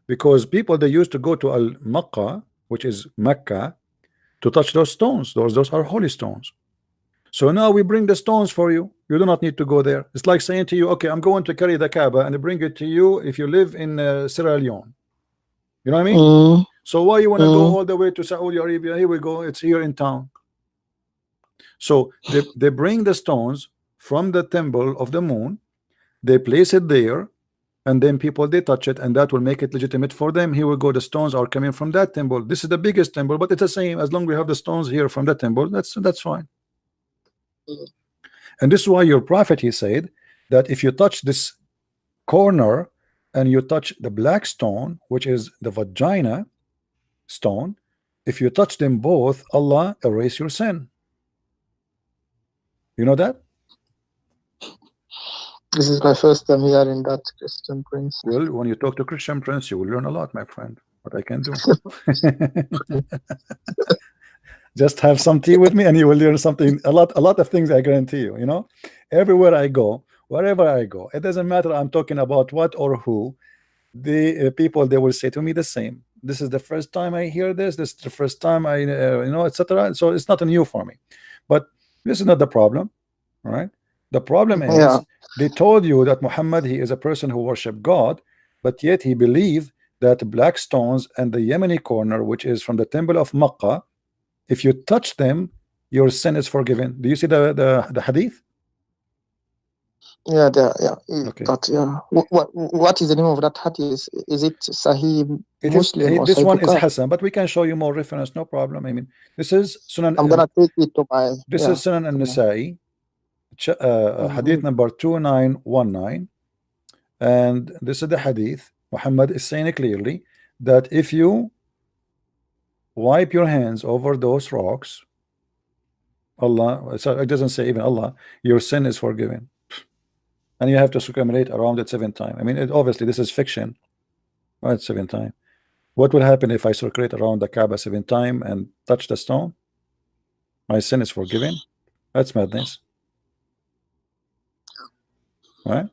Because people, they used to go to Al-Makkah, which is Mecca, to touch those stones. Those are holy stones. So now we bring the stones for you. You do not need to go there. It's like saying to you, okay, I'm going to carry the Kaaba and bring it to you if you live in Sierra Leone. You know what I mean? So why you want to go all the way to Saudi Arabia? Here we go. It's here in town. So they bring the stones from the temple of the moon. They place it there, and then people, they touch it, and that will make it legitimate for them. Here we go. The stones are coming from that temple. This is the biggest temple, but it's the same. As long as we have the stones here from that temple, that's fine. And this is why your prophet, he said that if you touch this corner and you touch the black stone, which is the vagina stone, if you touch them both, Allah erase your sin. You know that? This is my first time hearing that, Christian Prince. Well, when you talk to Christian Prince, you will learn a lot, my friend. What I can do. Just have some tea with me and you will learn something, a lot of things, I guarantee you. You know, everywhere I go, wherever I go, it doesn't matter I'm talking about what or who, the people, they will say to me the same. This is the first time I hear this. This is the first time I you know, etc. So it's not new for me, but this is not the problem, right? The problem is they told you that Muhammad, he is a person who worshiped God, but yet he believed that black stones and the Yemeni corner, which is from the temple of Makkah, if you touch them, your sin is forgiven. Do you see the hadith? Yeah, Okay. But what is the name of that hadith? Is it Sahih Muslim or this Sahih one is Bukhari? Hassan, but we can show you more reference, no problem. I mean, this is Sunan. I'm gonna take it to my. This is Sunan al-Nasa'i, hadith number 2919, and this is the hadith. Muhammad is saying clearly that if you wipe your hands over those rocks, Allah, so it doesn't say even Allah, your sin is forgiven, and you have to circumambulate around it 7 times. I mean, obviously this is fiction, right? 7 times. What will happen if I circulate around the Kaaba 7 times and touch the stone? My sin is forgiven. That's madness, right?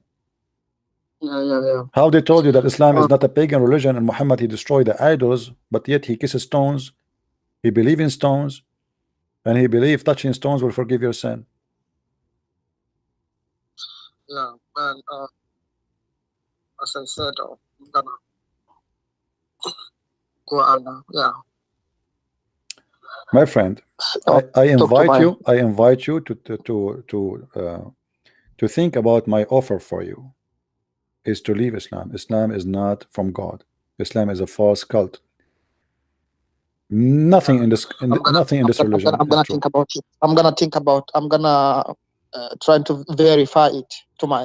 Yeah. How they told you that Islam is not a pagan religion and Muhammad, he destroyed the idols, but yet he kisses stones, he believes in stones, and he believes touching stones will forgive your sin. Yeah, man. As I said, I'm gonna go on. Yeah. My friend, I invite you to think about my offer for you. Is to leave Islam. Islam is not from God. Islam is a false cult. Nothing in this religion. I'm gonna think about it. I'm gonna try to verify it to my,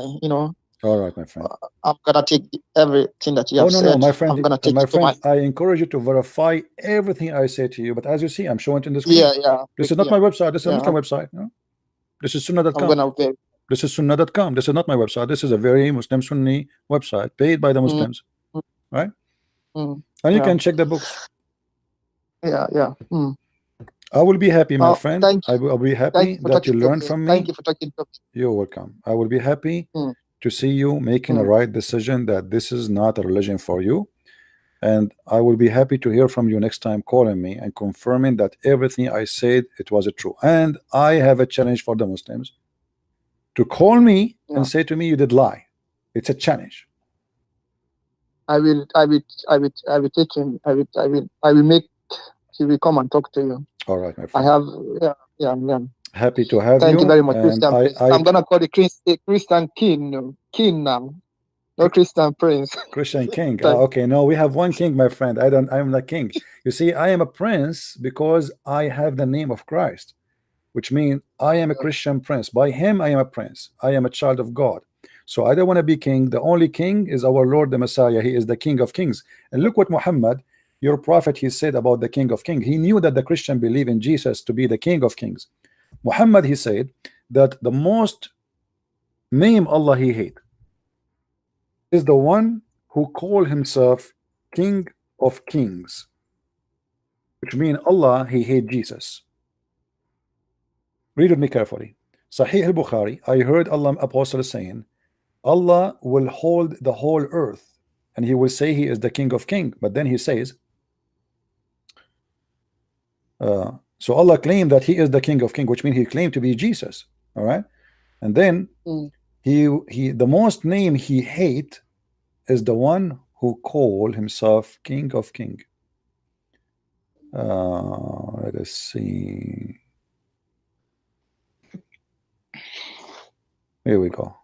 All right, my friend. I'm gonna take everything that you have said. No, my friend. I'm gonna take my it friend, to my... I encourage you to verify everything I say to you. But as you see, I'm showing it in the screen. Yeah. This is not my website. This is not my website. No? This is Sunnah.com. This is Sunnah.com. This is not my website. This is a very Muslim Sunni website paid by the Muslims, right? And you can check the books. Yeah. I will be happy, my friend. I will be happy that you learn from me. Thank you for talking to me. You're welcome. I will be happy to see you making a right decision, that this is not a religion for you. And I will be happy to hear from you next time, calling me and confirming that everything I said, it was true. And I have a challenge for the Muslims to call me and say to me, you did lie. It's a challenge. I will take him. I will make. He will come and talk to you. All right, my friend. I have. Yeah. Happy to have you. Thank you very much, Christian. I'm gonna call the Christian King now. No Christian prince. Christian king. Thank- Okay, no, we have one king, my friend. I'm the king. You see, I am a prince because I have the name of Christ, which means I am a Christian prince. By him, I am a prince. I am a child of God. So I don't want to be king. The only king is our Lord, the Messiah. He is the King of Kings. And look what Muhammad, your prophet, he said about the King of Kings. He knew that the Christian believe in Jesus to be the King of Kings. Muhammad, he said that the most name Allah he hate is the one who call himself King of Kings, which means Allah he hate Jesus. Read with me carefully. Sahih al-Bukhari, I heard Allah Apostle saying, Allah will hold the whole earth and he will say he is the King of Kings. But then he says, so Allah claimed that he is the King of Kings, which means he claimed to be Jesus. All right. And then he the most name he hate is the one who call himself King of King. Let us see. Here we go.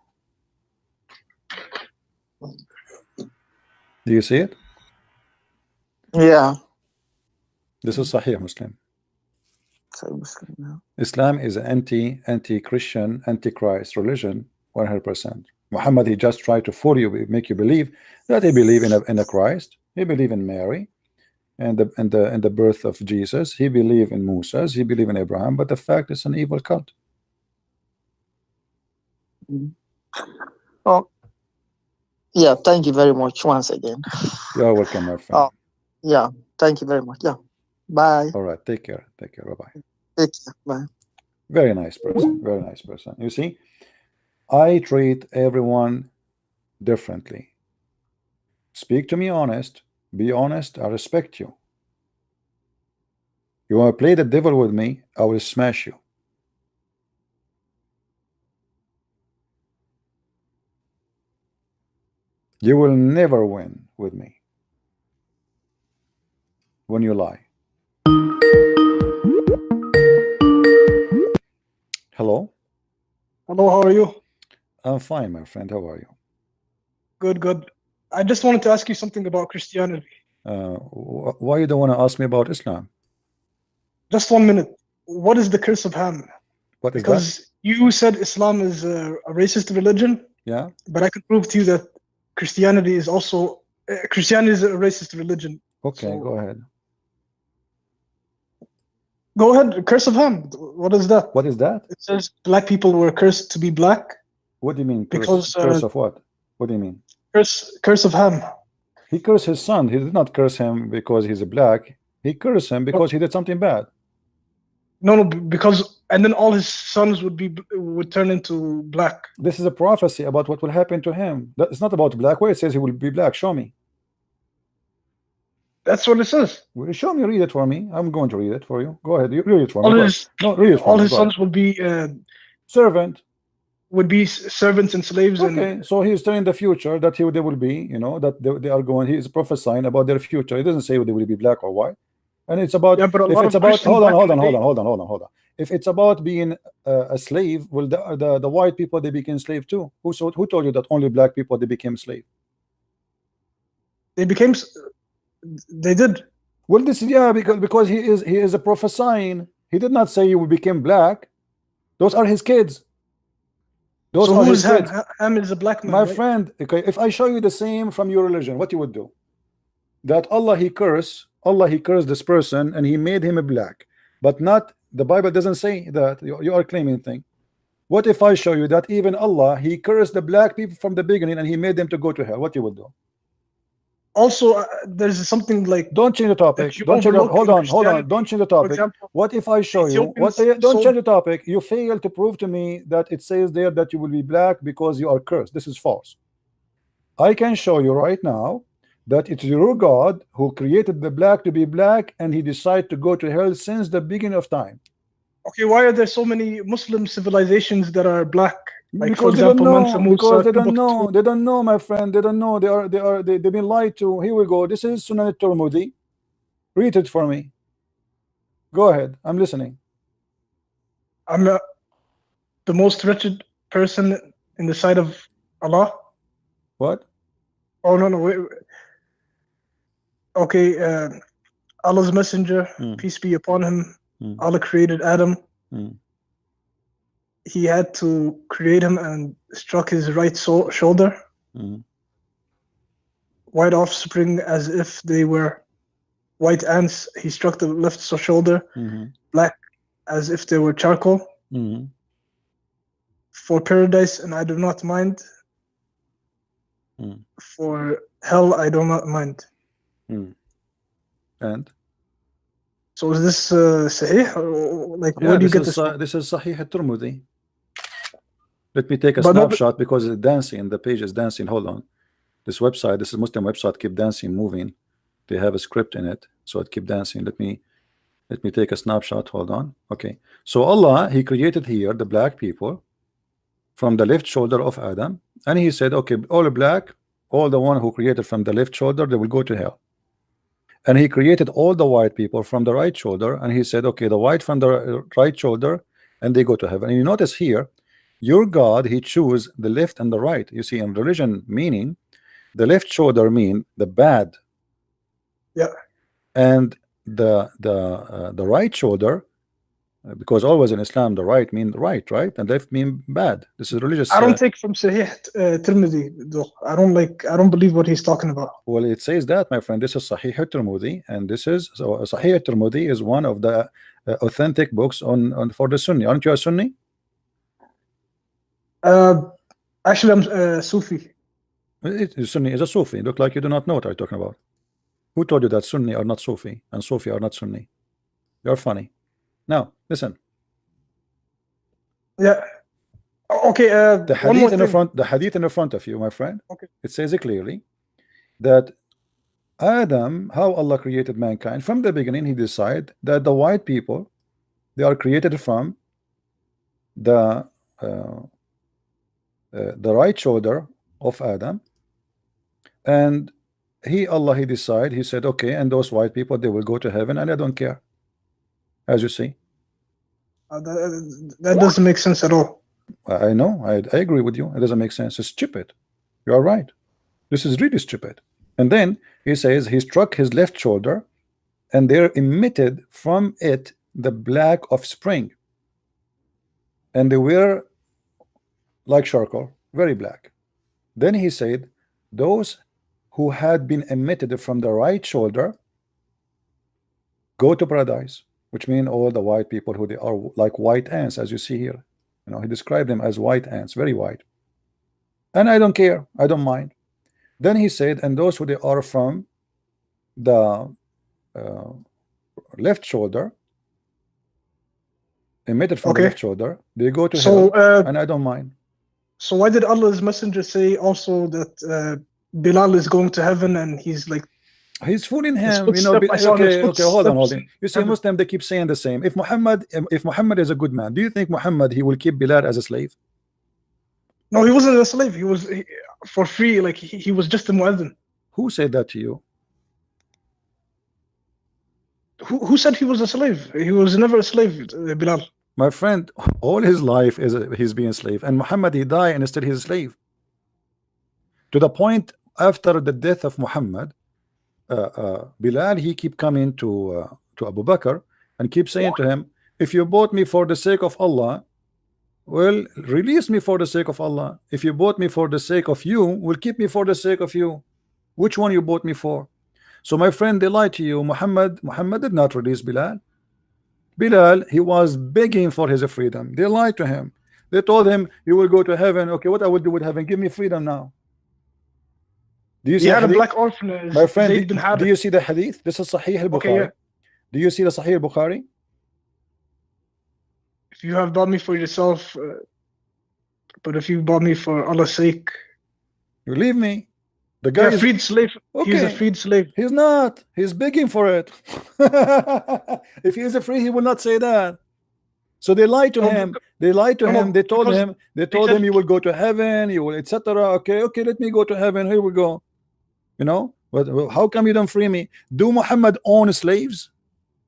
Do you see it? Yeah. This is Sahih Muslim. So Muslim now. Islam is an anti-Christian, anti-Christ religion, 100%. Muhammad, he just tried to fool you, make you believe that he believe in a Christ, he believe in Mary, and the birth of Jesus. He believe in Moses, he believe in Abraham, but the fact is an evil cult. Oh, yeah. Thank you very much once again. You are welcome, my friend. Oh, yeah. Thank you very much. Yeah. Bye. All right, take care. Take care. Bye-bye. Take care. Bye. Very nice person. Very nice person. You see, I treat everyone differently. Speak to me honest. Be honest. I respect you. You want to play the devil with me, I will smash you. You will never win with me when you lie. Hello? Hello, how are you? I'm fine, my friend. How are you? Good, good. I just wanted to ask you something about Christianity. Why you don't want to ask me about Islam? Just 1 minute. What is the curse of Ham? What is Because you said Islam is a racist religion, that? Yeah. but I can prove to you that Christianity is also Christianity is a racist religion. Okay, So- go ahead. Go ahead. Curse of Ham. What is that? What is that? It says black people were cursed to be black. What do you mean? Curse, Because, curse of what? What do you mean? Curse of Ham. He cursed his son. He did not curse him because he's a black. He cursed him because he did something bad. No, because and then all his sons would turn into black. This is a prophecy about what will happen to him. It's not about black. Where it says he will be black. Show me. That's what it says. Will you show me? Read it for me. I'm going to read it for you. Go ahead. You read it for me. All Go his ahead. No, read it for all me. his Go ahead. sons would be Servant. servants and slaves. Okay, And so he's telling the future that they will be, you know, that they are going. He is prophesying about their future. He doesn't say they will be black or white, and it's about. yeah, but a If lot it's of about, Christians hold on, back hold in on, the hold day- on, hold on. If it's about being a slave, well, the white people they became slave too. Who told you that only black people they became slave? They became. They did. Well, this is because he is a prophesying. He did not say you will become black. Those are his kids. Those So are who his is Ham? kids. Ham is a black man. My right? friend, okay, if I show you the same from your religion, what you would do? That Allah he cursed this person and he made him a black, but not the Bible doesn't say that. You are claiming thing. What if I show you that even Allah he cursed the black people from the beginning and he made them to go to hell? What you would do? Also, there's something like, Don't change the topic. That you Don't change the, overlook hold in on, hold on. Christianity. Don't change the for topic. example, What if I show you? What? Ethiopians Don't sold- change the topic. You fail to prove to me that it says there that you will be black because you are cursed. This is false. I can show you right now that it's your God who created the black to be black, and he decided to go to hell since the beginning of time. okay, why are there so many Muslim civilizations that are black? Like, for Because they don't example, know. Mansa Musa, Because they don't Timbuktu. know. They don't know, my friend. They don't know. They've been lied to. Here we go. This is Sunan al-Tirmidhi. Read it for me. Go ahead. I'm listening. I'm the most wretched person in the sight of Allah. What? Oh no, wait. Okay, Allah's messenger, peace be upon him. Allah created Adam. He had to create him and struck his right shoulder. White offspring as if they were white ants. He struck the left shoulder, black as if they were charcoal. For paradise, and I do not mind. For hell, I do not mind. And so is this Sahih? Or, like, where do you get this from? This is Sahih al-Tirmidhi. Let me take a snapshot because it's dancing. The page is dancing. Hold on. This website, this is Muslim website, keep dancing, moving. They have a script in it, so it keep dancing. Let me take a snapshot. Hold on. Okay. So Allah, He created here the black people from the left shoulder of Adam, and He said, okay, all black, all the one who created from the left shoulder, they will go to hell. And He created all the white people from the right shoulder, and He said, okay, the white from the right shoulder, and they go to heaven. And you notice here, your God, He choose the left and the right. You see, in religion meaning, the left shoulder mean the bad, and the right shoulder, because always in Islam the right mean right, and left mean bad. This is religious. I don't take from Sahih Tirmidhi though. I don't believe what he's talking about. Well, it says that, my friend. This is Sahih Tirmidhi, and this is Sahih Tirmidhi is one of the authentic books on for the Sunni. Aren't you a Sunni? Actually, I'm Sufi. Sunni is a Sufi. Look like you do not know what I'm talking about. Who told you that Sunni are not Sufi and Sufi are not Sunni? You're funny. Now listen. Yeah. Okay. The hadith in the front. The hadith in the front of you, my friend. Okay. It says clearly that Adam, how Allah created mankind from the beginning, He decided that the white people, they are created from the right shoulder of Adam, and Allah He decided, He said, okay, and those white people, they will go to heaven, and I don't care. As you see, that doesn't make sense at all. I know, I agree with you. It doesn't make sense. It's stupid. You are right. This is really stupid. And then He says He struck his left shoulder, and there emitted from it the black offspring, and they were like charcoal, very black. Then He said, those who had been emitted from the right shoulder go to paradise, which mean all the white people who they are like white ants, as you see here. You know, He described them as white ants, very white. And I don't care, I don't mind. Then He said, and those who they are from the left shoulder, emitted from the left shoulder, they go to hell, and I don't mind. So why did Allah's messenger say also that Bilal is going to heaven, and he's like, He's fooling him, you know? Okay, hold on. You see, Muslim, they keep saying the same. If Muhammad is a good man, do you think Muhammad, he will keep Bilal as a slave? No, he wasn't a slave. He was for free. Like he was just a muezzin. Who said that to you? Who said he was a slave? He was never a slave, Bilal. My friend, all his life he's being a slave, and Muhammad, he died and still he's a slave. To the point, after the death of Muhammad, Bilal, he keep coming to Abu Bakr and keep saying to him, if you bought me for the sake of Allah, well, release me for the sake of Allah. If you bought me for the sake of you, will keep me for the sake of you. Which one you bought me for? So my friend, they lied to you. Muhammad did not release Bilal. Bilal, he was begging for his freedom. They lied to him. They told him, you will go to heaven. Okay, what I will do with heaven? Give me freedom now. Do you see a black orphan? My friend, do you see the hadith? This is Sahih al-Bukhari. Okay, yeah. Do you see the Sahih al-Bukhari? If you have bought me for yourself, but if you bought me for Allah's sake, you leave me. The guy is a freed slave. Okay. He's a freed slave. He's not. He's begging for it. If he is free, he will not say that. So they lied to him. They lied to him. They told him. They told him you will go to heaven. You will, etc. Okay, let me go to heaven. Here we go. You know, but how come you don't free me? Do Muhammad own slaves?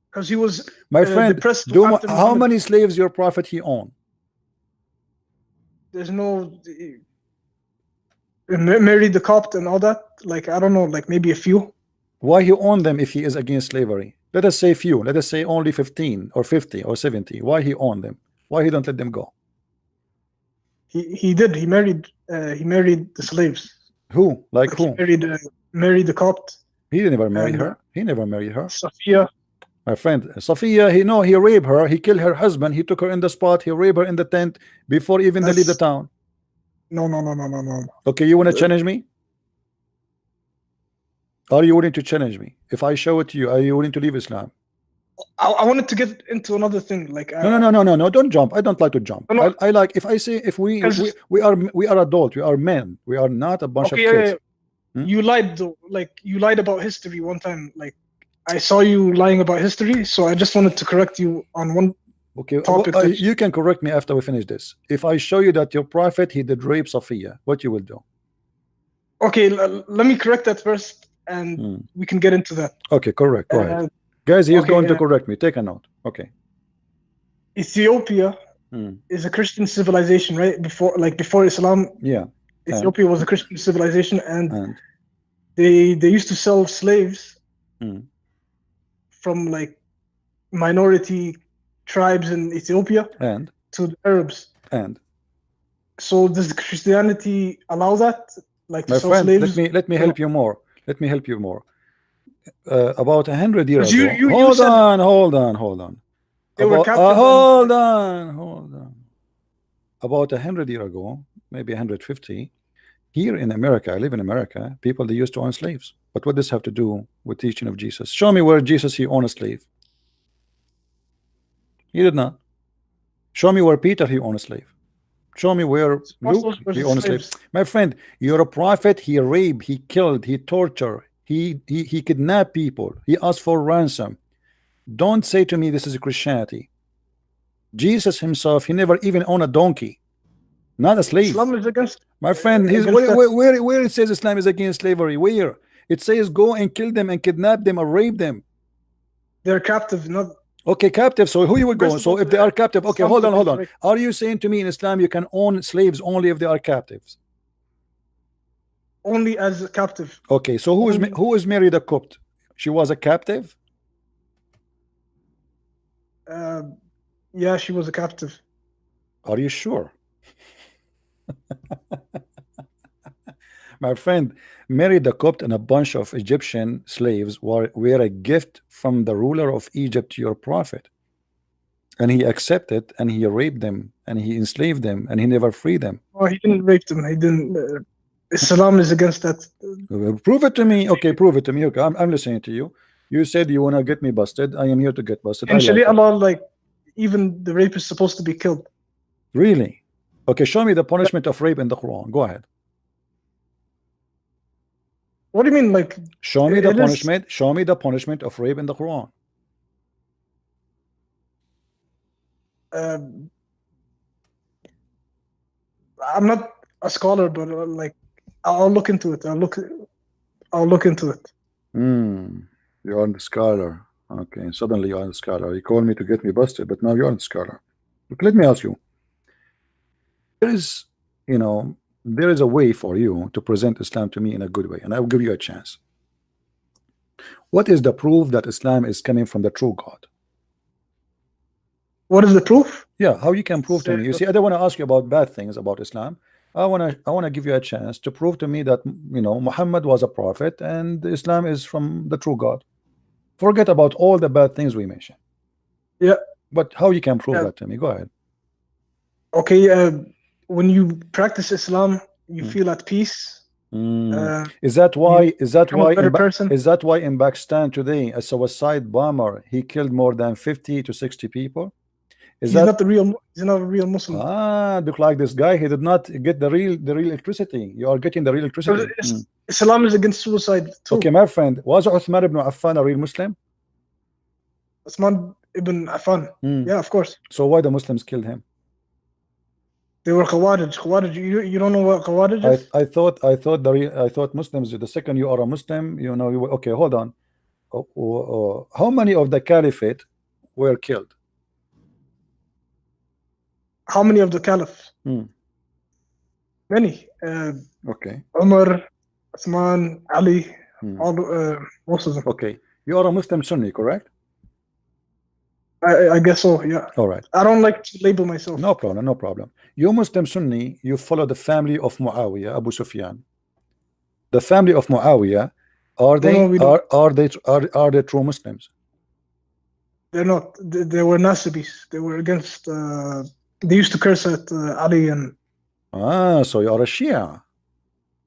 Because he was, my friend. How many slaves your prophet he owned? There's no. married the Copt and all that. Like, I don't know, like maybe a few. Why he own them if he is against slavery? Let us say few. Let us say only 15 or 50 or 70. Why he own them? Why he don't let them go? He did. He married the slaves. Who? Like He who? married the Copt. He never married And, her. He never married her. Sophia. My friend, Sophia, he raped her. He killed her husband. He took her in the spot. He raped her in the tent before even they leave the town. No. Okay, you want to challenge me? Are you willing to challenge me? If I show it to you, are you willing to leave Islam? I wanted to get into another thing. Like, No, don't jump. I don't like to jump. No. I like if I say if we are adult, we are men. We are not a bunch of kids. You lied though. Like, you lied about history one time. Like, I saw you lying about history, so I just wanted to correct you on one topic. You can correct me after we finish this. If I show you that your prophet he did rape Sophia, what you will do? Okay, let me correct that first, and we can get into that. Okay, correct. Go ahead, guys. He's going to correct me. Take a note. Okay. Ethiopia is a Christian civilization, right? Before Islam. Yeah. Ethiopia was a Christian civilization, and they used to sell slaves from like minority tribes in Ethiopia and to the Arabs. And so does Christianity allow that? Like, my friend, slaves? let me help you more. Let me help you more. About 100 years ago. Hold on. Hold on. About 100 years ago, maybe 150. Here in America, I live in America, people they used to own slaves. But what does this have to do with teaching of Jesus? Show me where Jesus he owned a slave. He did not. Show me where Peter he owned a slave. Show me where Luke he owned a slave. My friend, you're a prophet. He raped, he killed, he tortured, he kidnapped people. He asked for ransom. Don't say to me this is Christianity. Jesus himself, he never even owned a donkey, not a slave. Islam is against. My friend, where it says Islam is against slavery? Where it says go and kill them and kidnap them or rape them? They're captive, not. Okay, captive. So who you would go? So if they are captive, okay, hold on. Are you saying to me in Islam you can own slaves only if they are captives? Only as a captive. Okay, so who is Mary the Copt? She was a captive? Yeah, she was a captive. Are you sure? My friend, Mary the Copt and a bunch of Egyptian slaves were a gift from the ruler of Egypt to your prophet, and he accepted and he raped them and he enslaved them and he never freed them. Oh, he didn't rape them. He didn't. Islam is against that. Prove it to me. Okay, prove it to me. Okay, I'm listening to you. You said you want to get me busted. I am here to get busted. In Sharia law, like, even the rape is supposed to be killed. Really? Okay, show me the punishment of rape in the Quran. Go ahead. What do you mean, like? Show me the punishment. Show me the punishment of rape in the Quran. I'm not a scholar, but like, I'll look into it. I'll look into it. You are the scholar. Okay, suddenly you are the scholar. You called me to get me busted, but now you are the scholar. Look, let me ask you. There is, there is a way for you to present Islam to me in a good way, and I will give you a chance. What is the proof that Islam is coming from the true God? What is the proof? Yeah, how you can prove to me? You see, I don't want to ask you about bad things about Islam. I want to give you a chance to prove to me that Muhammad was a prophet and Islam is from the true God. Forget about all the bad things we mentioned. Yeah. But how you can prove that to me? Go ahead. Okay, when you practice Islam, you feel at peace. Is that why in Pakistan today a suicide bomber he killed more than 50 to 60 people? He's not a real Muslim. Look like this guy, he did not get the real electricity. You are getting the real electricity. Islam is against suicide too. Okay, my friend, was Uthman ibn Affan a real Muslim? Uthman ibn Affan, yeah, of course. So why the Muslims killed him? They were Khawarij. You don't know what Khawarij is? I thought Muslims, the second you are a Muslim, okay, hold on. How many of the caliphate were killed? How many of the caliph? Many. Okay. Umar, Uthman, Ali, Hmm. all most of them. Okay. You are a Muslim Sunni, correct? I guess so. Yeah. All right. I don't like to label myself. No problem. No problem. You Muslim Sunni, you follow the family of Muawiyah, Abu Sufyan. The family of Muawiyah, are No, they we don't. are they true Muslims? They're not. They were Nasibis. They were against. They used to curse at Ali and. Ah, so you are a Shia.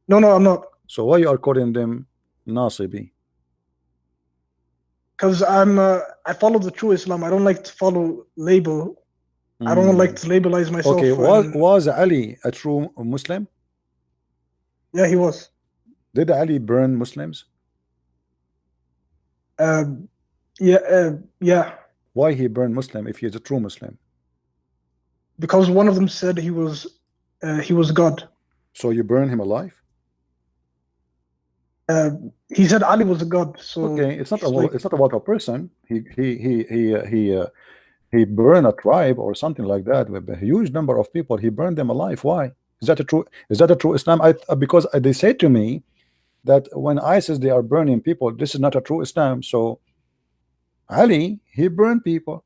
No, I'm not. So why you are calling them Nasibi? Because I follow the true Islam. I don't like to follow label. I don't like to labelize myself. Okay, was Ali a true Muslim? Yeah, he was. Did Ali burn Muslims? Yeah. Why he burned Muslim if he's a true Muslim? Because one of them said he was God. So you burn him alive? He said Ali was a god. So okay, it's not about a person. He burned a tribe or something like that with a huge number of people. He burned them alive. Why? Is that a true Islam? Because they say to me that when ISIS they are burning people, this is not a true Islam. So Ali, he burned people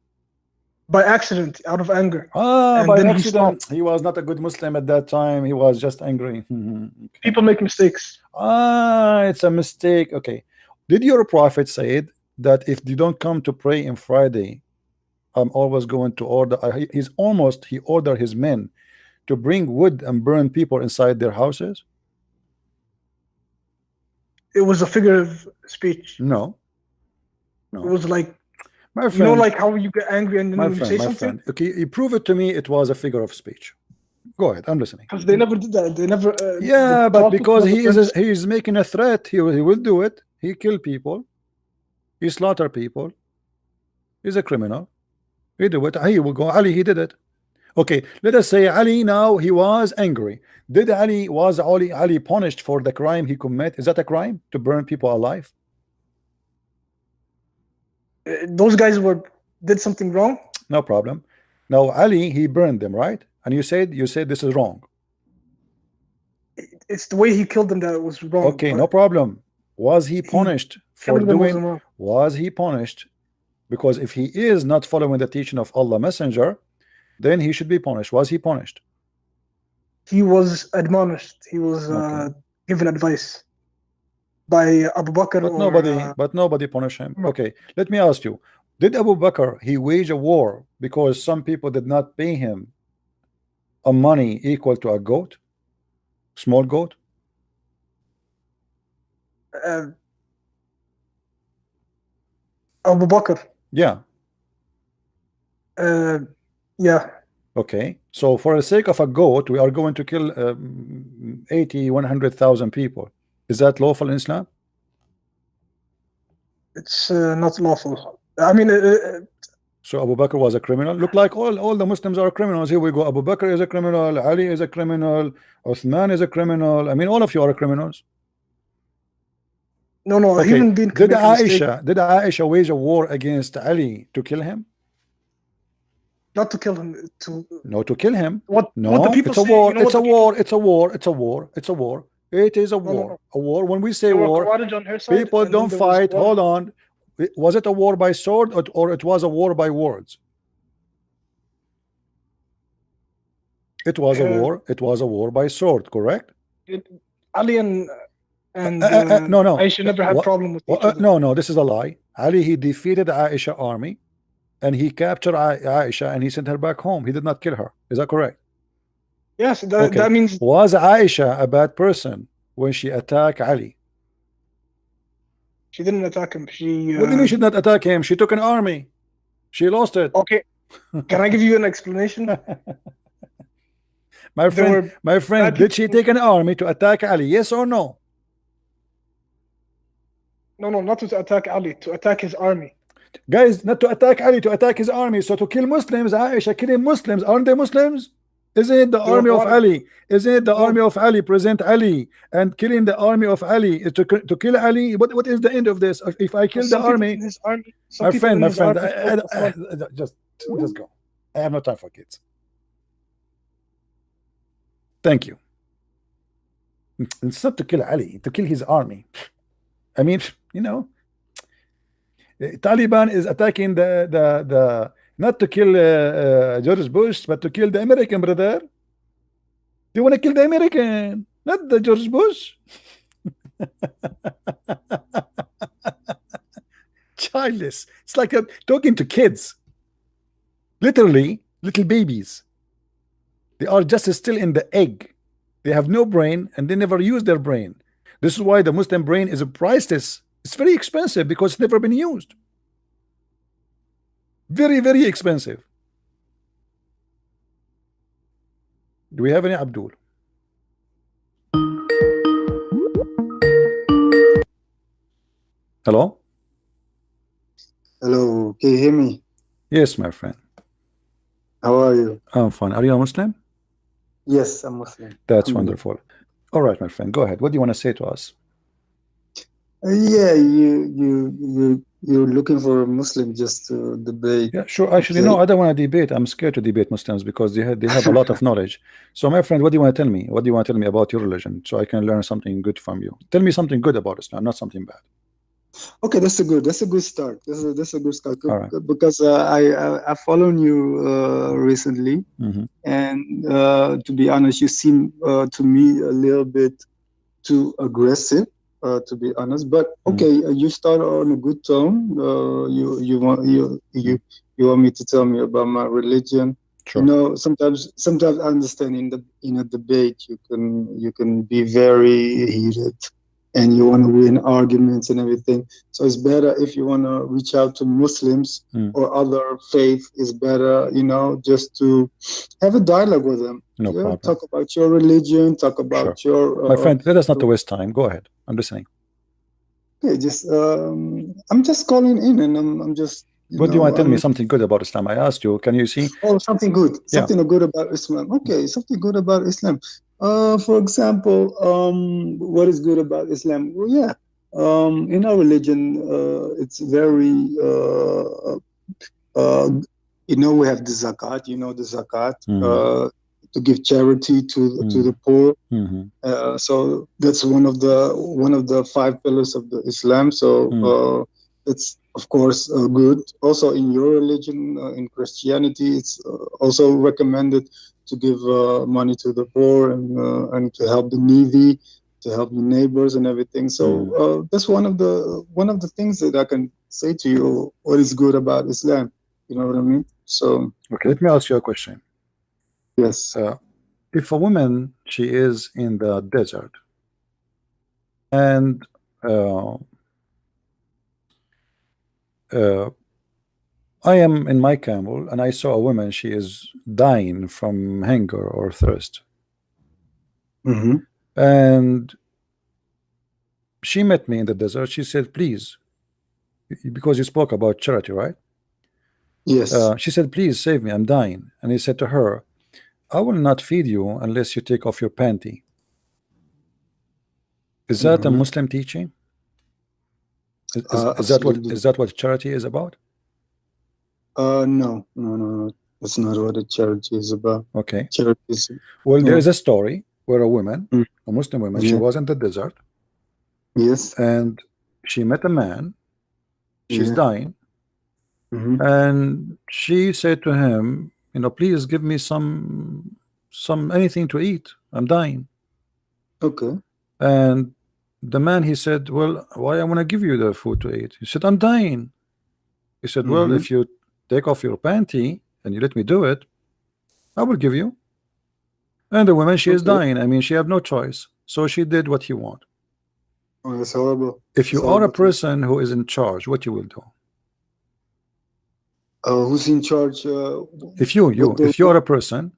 by accident, out of anger. And by accident. He was not a good Muslim at that time. He was just angry. Okay. People make mistakes. It's a mistake. Okay. Did your prophet say that if you don't come to pray on Friday, I'm always going to order? He ordered his men to bring wood and burn people inside their houses. It was a figure of speech. No. It was like, my friend, you know, like how you get angry and then you say something. Friend. Okay, you prove it to me. It was a figure of speech. Go ahead, I'm listening. Because they never did that. They never. Yeah, but because he is making a threat, he will do it. He kill people. He slaughter people. He's a criminal. He do it. He will go. Ali, he did it. Okay, let us say Ali now he was angry. Did Ali punished for the crime he committed? Is that a crime to burn people alive? Those guys did something wrong. No problem. Now Ali, he burned them, right? And you said this is wrong. It's the way he killed them that was wrong. Okay, no problem. Was he punished for doing? Was he punished? Because if he is not following the teaching of Allah Messenger, then he should be punished. Was he punished? He was admonished. He was given advice by Abu Bakr. But nobody punished him. Okay, let me ask you: did Abu Bakr he wage a war because some people did not pay him a money equal to a goat, small goat? Abu Bakr. Yeah. Yeah. Okay, so for the sake of a goat, we are going to kill 100,000 people. Is that lawful in Islam? It's not lawful. I mean, so Abu Bakr was a criminal. Look like all the Muslims are criminals. Here we go. Abu Bakr is a criminal. Ali is a criminal. Uthman is a criminal. I mean, all of you are criminals. No. Okay. Human being did Aisha wage a war against Ali to kill him? Not to kill him. To kill him. What the people it's a war. You know, it's a war. It's a war. It's a war. It's a war. It is a war. No. A war. When we say war, people don't fight. Hold on. Was it a war by sword or it was a war by words? It was a war. It was a war by sword. Correct. Ali and no. Aisha never had problem with each other. No. This is a lie. Ali, he defeated the Aisha army, and he captured Aisha and he sent her back home. He did not kill her. Is that correct? Yes. That means. Was Aisha a bad person when she attacked Ali? She didn't attack him. What do you mean she did not attack him? She took an army. She lost it. Okay. Can I give you an explanation? My friend, did she take an army to attack Ali? Yes or no? No, not to attack Ali, to attack his army. Guys, not to attack Ali, to attack his army. So to kill Muslims, Aisha killing Muslims, aren't they Muslims? Isn't it the army of Ali? Isn't it the army of Ali, present Ali, and killing the army of Ali to kill Ali? What is the end of this? If I kill the army, my friend, just go. I have no time for kids. Thank you. It's not to kill Ali, to kill his army. I mean, you know, Taliban is attacking the not to kill George Bush, but to kill the American, brother. They want to kill the American, not the George Bush. Childless. It's like talking to kids. Literally, little babies. They are just still in the egg. They have no brain and they never use their brain. This is why the Muslim brain is priceless. It's very expensive because it's never been used. Very, very expensive. Do we have any Abdul? Hello? Hello, can you hear me? Yes, my friend. How are you? I'm fine. Are you a Muslim? Yes, I'm Muslim. That's I'm wonderful. All right, my friend. Go ahead. What do you want to say to us? Yeah, you're looking for a Muslim just to debate. Yeah, sure. Actually, no, I don't want to debate. I'm scared to debate Muslims because they have a lot of knowledge. So, my friend, what do you want to tell me? What do you want to tell me about your religion so I can learn something good from you? Tell me something good about Islam, not something bad. Okay, that's a good start. That's a good start. All right. Because I followed you recently, and to be honest, you seem to me a little bit too aggressive. To be honest, but okay, you start on a good tone. You want me to tell me about my religion. Sure. You know, sometimes I understand in a debate you can be very heated, and you want to win arguments and everything. So it's better if you want to reach out to Muslims or other faith. It's better, you know, just to have a dialogue with them. No problem. Talk about your religion. Talk about your. My friend, let us not waste time. Go ahead. I'm listening. Okay, just I'm just calling in, and I'm just. What do you want to tell me? Something good about Islam? I asked you. Can you see? Oh, something good. Something good about Islam. Okay, something good about Islam. For example, what is good about Islam? Well, yeah, in our religion, it's very, you know, we have the zakat. You know the zakat, to give charity to the poor. So that's one of the 5 pillars of the Islam. So it's of course good. Also in your religion, in Christianity, it's also recommended to give money to the poor and to help the needy, to help your neighbors and everything. So that's one of the things that I can say to you. What is good about Islam? You know what I mean? So okay, let me ask you a question. Yes. If a woman, she is in the desert, and I am in my camel and I saw a woman, she is dying from hunger or thirst. And she met me in the desert. She said, please, because you spoke about charity, right? Yes. She said, please save me, I'm dying. And he said to her, I will not feed you unless you take off your panty. Is that a Muslim teaching? Is that what charity is about? No. That's not what a charity is about. Okay. Charity is, well, there is a story where a woman, a Muslim woman, she was in the desert. Yes. And she met a man. She's dying. And she said to him, you know, please give me some anything to eat. I'm dying. Okay. And the man, he said, well, why I want to give you the food to eat? He said, I'm dying. He said, well, if you take off your panty and you let me do it, I will give you. And the woman, she is dying. I mean, she have no choice. So she did what he wanted. Oh, that's horrible. If you are a person who is in charge, what you will do? Who's in charge? If you are a person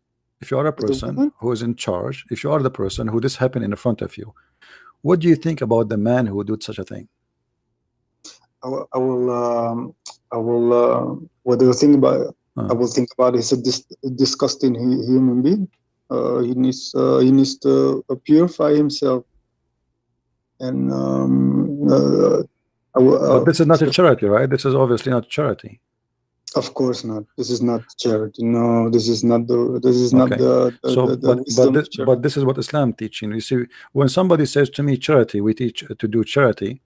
who is in charge, if you are the person who this happened in front of you, what do you think about the man who did such a thing? I will. What do you think about it? I will think about it. He's a disgusting human being. He needs to purify himself. And but this is not a charity, right? This is obviously not charity. Of course not. This is not charity. No, this is not the. This is not Okay. the wisdom of charity. But this is what Islam teaching. You see, when somebody says to me charity, we teach to do charity.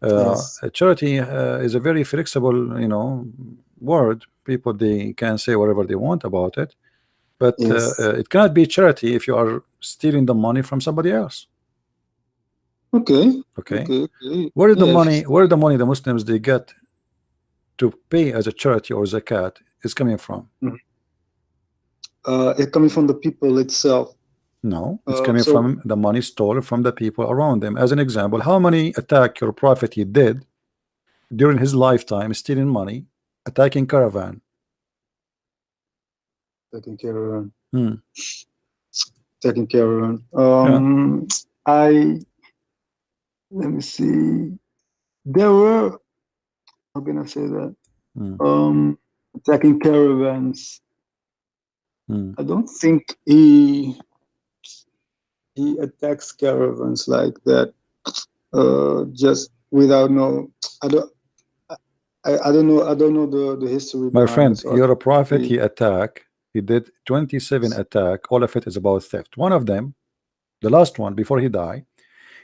Yes. Charity is a very flexible, word. People, they can say whatever they want about it, but Yes. it cannot be charity if you are stealing the money from somebody else. Okay. Okay. Okay. Where is the Yes. money? Where the money the Muslims they get to pay as a charity or zakat is coming from? It's coming from the people itself. No, it's coming from the money stolen from the people around them. As an example, how many attack your prophet he did during his lifetime, stealing money, attacking caravan? Taking caravan. Hmm. Taking caravan. Let me see. There were. How can I say that? Attacking caravans. I don't think he attacks caravans like that. Just without no. I don't know the history. My friend, you're a prophet. He did 27 attack. All of it is about theft. One of them, the last one before he died,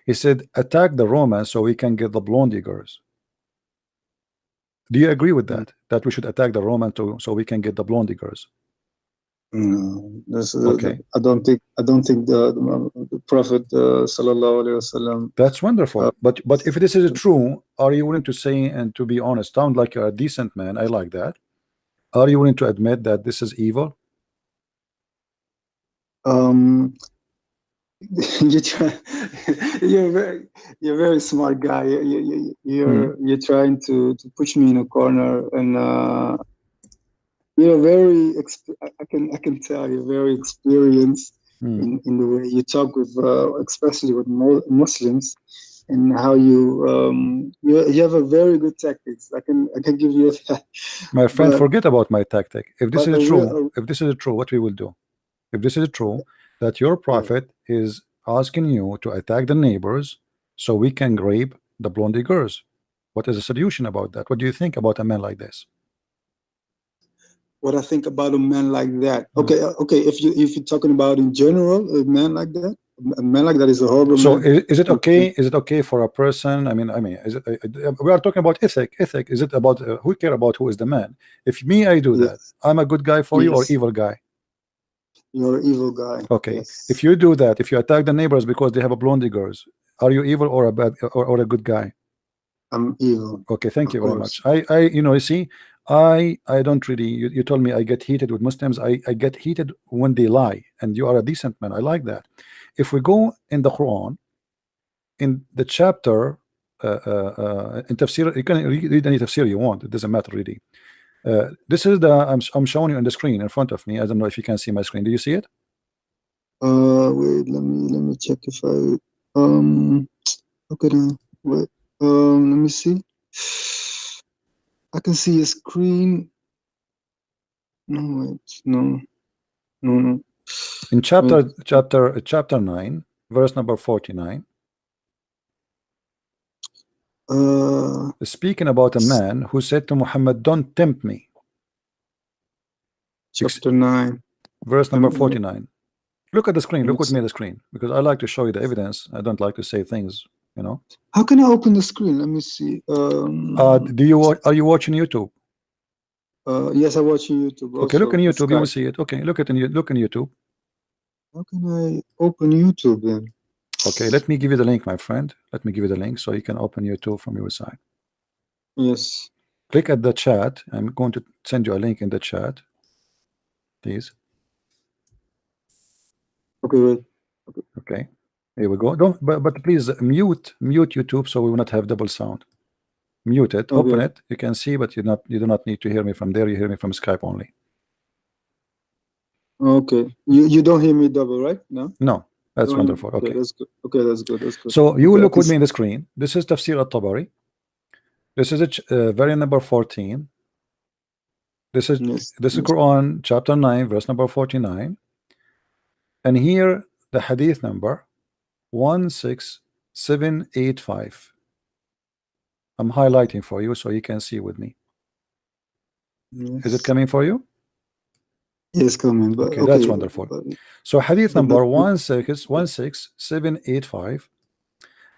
he said, attack the Romans so we can get the blondie girls. Do you agree with that? That we should attack the Roman so we can get the blondie girls? No, okay. I don't think the Prophet sallallahu alaihi wasallam. That's wonderful. But if this is true, are you willing to say and to be honest? Sound like you're a decent man. I like that. Are you willing to admit that this is evil? You're a very smart guy. You're trying to push me in a corner, and you're very. I can tell you're very experienced in the way you talk with, especially with Muslims, and how you have a very good tactics. I can give you that. My friend, forget about my tactic. If this is true, what we will do? If this is true, that your prophet is asking you to attack the neighbors so we can rape the blondie girls, what is the solution about that? What do you think about a man like this? What I think about a man like that? Okay. If you're talking about in general, a man like that, is a horrible. So man. Is it okay? Is it okay for a person? I mean, is it? We are talking about ethic. Is it about who care about who is the man? If I do that, I'm a good guy for you or evil guy? You're an evil guy. Okay. If you do that, if you attack the neighbors because they have a blondie girls, are you evil or a bad or a good guy? I'm evil. Okay, thank you very much. You see, I don't really. You told me I get heated with Muslims. I get heated when they lie, and you are a decent man. I like that. If we go in the Quran, in the chapter in tafsir, you can read any tafsir you want. It doesn't matter really. This is I'm showing you on the screen in front of me. I don't know if you can see my screen. Do you see it? Wait, let me check if I okay then. Wait, let me see. I can see a screen. No, wait, no. In chapter 9, verse number 49. Speaking about a man who said to Muhammad, "Don't tempt me." Chapter 9, verse number 49. Look at the screen. Look with me at the screen, because I like to show you the evidence. I don't like to say things, How can I open the screen? Let me see. Are you watching YouTube? Yes, I'm watching YouTube. Okay, look in YouTube. You will see it. Okay, look in YouTube. How can I open YouTube then? Okay, let me give you the link, my friend. Let me give you the link so you can open YouTube from your side. Yes. Click at the chat. I'm going to send you a link in the chat, please. Okay, wait. Okay, here we go. But please mute YouTube so we will not have double sound. Mute it. Okay. Open it. You can see, but you do not need to hear me from there. You hear me from Skype only. Okay. You don't hear me double, right? No. That's wonderful. Okay, that's good. Okay, that's good. So you will look with me in the screen. This is Tafsir al-Tabari. This is variant number 14. This is Quran chapter 9 verse number 49, and here the hadith number 16785. I'm highlighting for you so you can see with me. Is it coming for you? Yes, coming. But okay, okay, that's wonderful. So hadith but number that- 16785.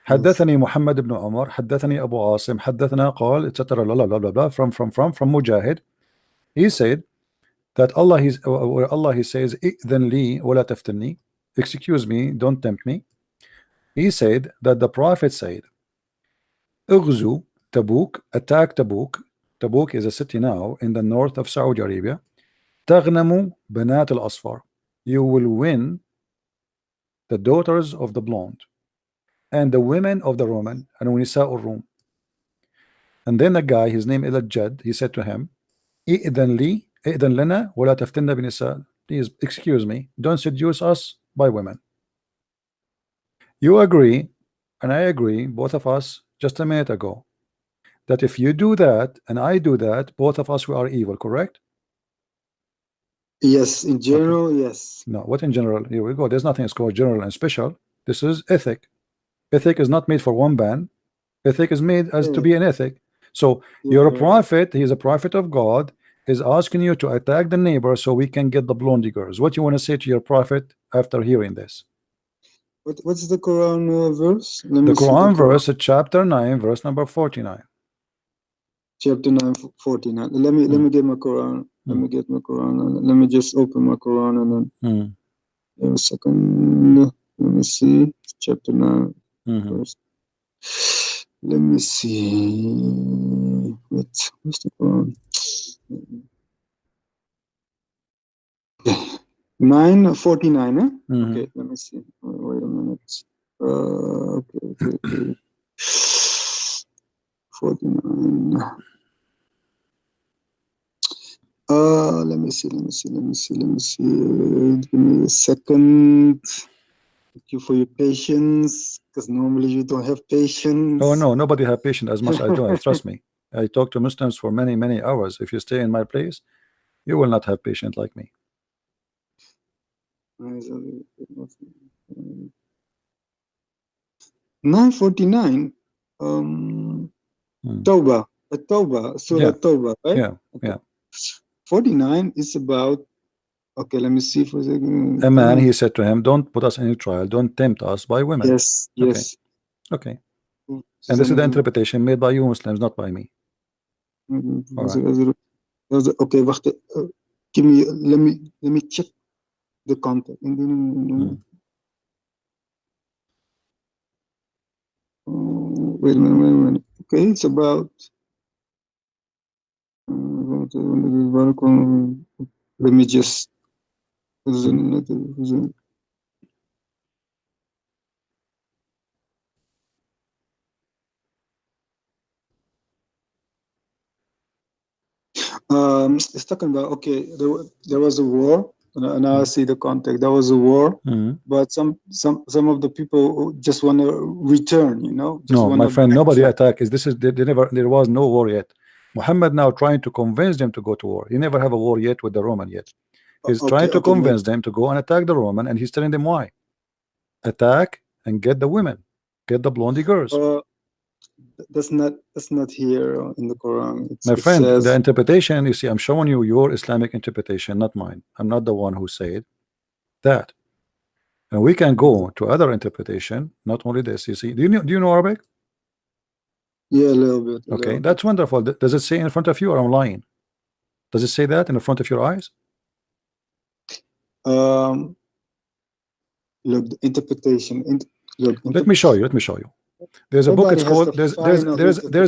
حدثني محمد بن عمر حدثني أبو عاصم حدثنا قال etc. blah, blah, blah, blah, from Mujahid. He said that Allah he says إذن لي ولا تفتني, excuse me, don't tempt me. He said that the Prophet said اغزو Tabuk, attack Tabuk. Tabuk is a city now in the north of Saudi Arabia. تغنم بنات الأصفر, you will win the daughters of the blonde and the women of the Roman and ونساء الروم. And then a guy, his name is Al-Jad, he said to him, إذن لنا ولا تفتنا بنساء, please excuse me, don't seduce us by women. You agree and I agree, both of us, just a minute ago, that if you do that and I do that, both of us we are evil, correct? yes, in general, yes. No, what in general? Here we go. There's nothing is called general and special. This is ethic. Ethic is not made for one band. Ethic is made as to be an ethic. So you're a prophet, he's a prophet of God, is asking you to attack the neighbor so we can get the blondie girls. What you want to say to your prophet after hearing this? What's the Quran verse? The Quran verse, chapter 9, verse number 49. Chapter 9, 49. Let me get my Quran. Let me get my Quran. Let me just open my Quran and then a second. Let me see. Chapter 9. Verse. Let me see. What's the Quran? 9:49. Okay, let me see. Wait a minute. Okay. 49. Let me see. Give me a second. Thank you for your patience, because normally you don't have patience. Oh no, nobody have patience as much as I do. Trust me. I talk to Muslims for many hours. If you stay in my place, you will not have patience like me. 9:49. Tawbah. Surah Tawbah, right? Yeah. 49 is about. Okay, let me see for a second. A man, he said to him, don't put us in any trial, don't tempt us by women. Yes. Okay. And this is the interpretation made by you Muslims, not by me. Right. Okay, wait. Give me. Let me check the content. Wait a minute. Okay, it's about. Let me just. It's talking about, okay, there was a war, and I see the context. There was a war, but some of the people just want to return, No, my friend, nobody attacked. There was no war yet. Muhammad now trying to convince them to go to war. He never have a war yet with the Roman yet. He's trying to convince them to go and attack the Roman, and he's telling them why. Attack and get the women, get the blondie girls. That's not here in the Quran. My friend, the interpretation, you see, I'm showing you your Islamic interpretation, not mine. I'm not the one who said that. And we can go to other interpretation, not only this. You see, do you know Arabic? Yeah, a little bit. Okay, that's wonderful. Does it say in front of you, or I'm lying? Does it say that in the front of your eyes? Look, the interpretation. Let me show you. There's a book. It's called. There's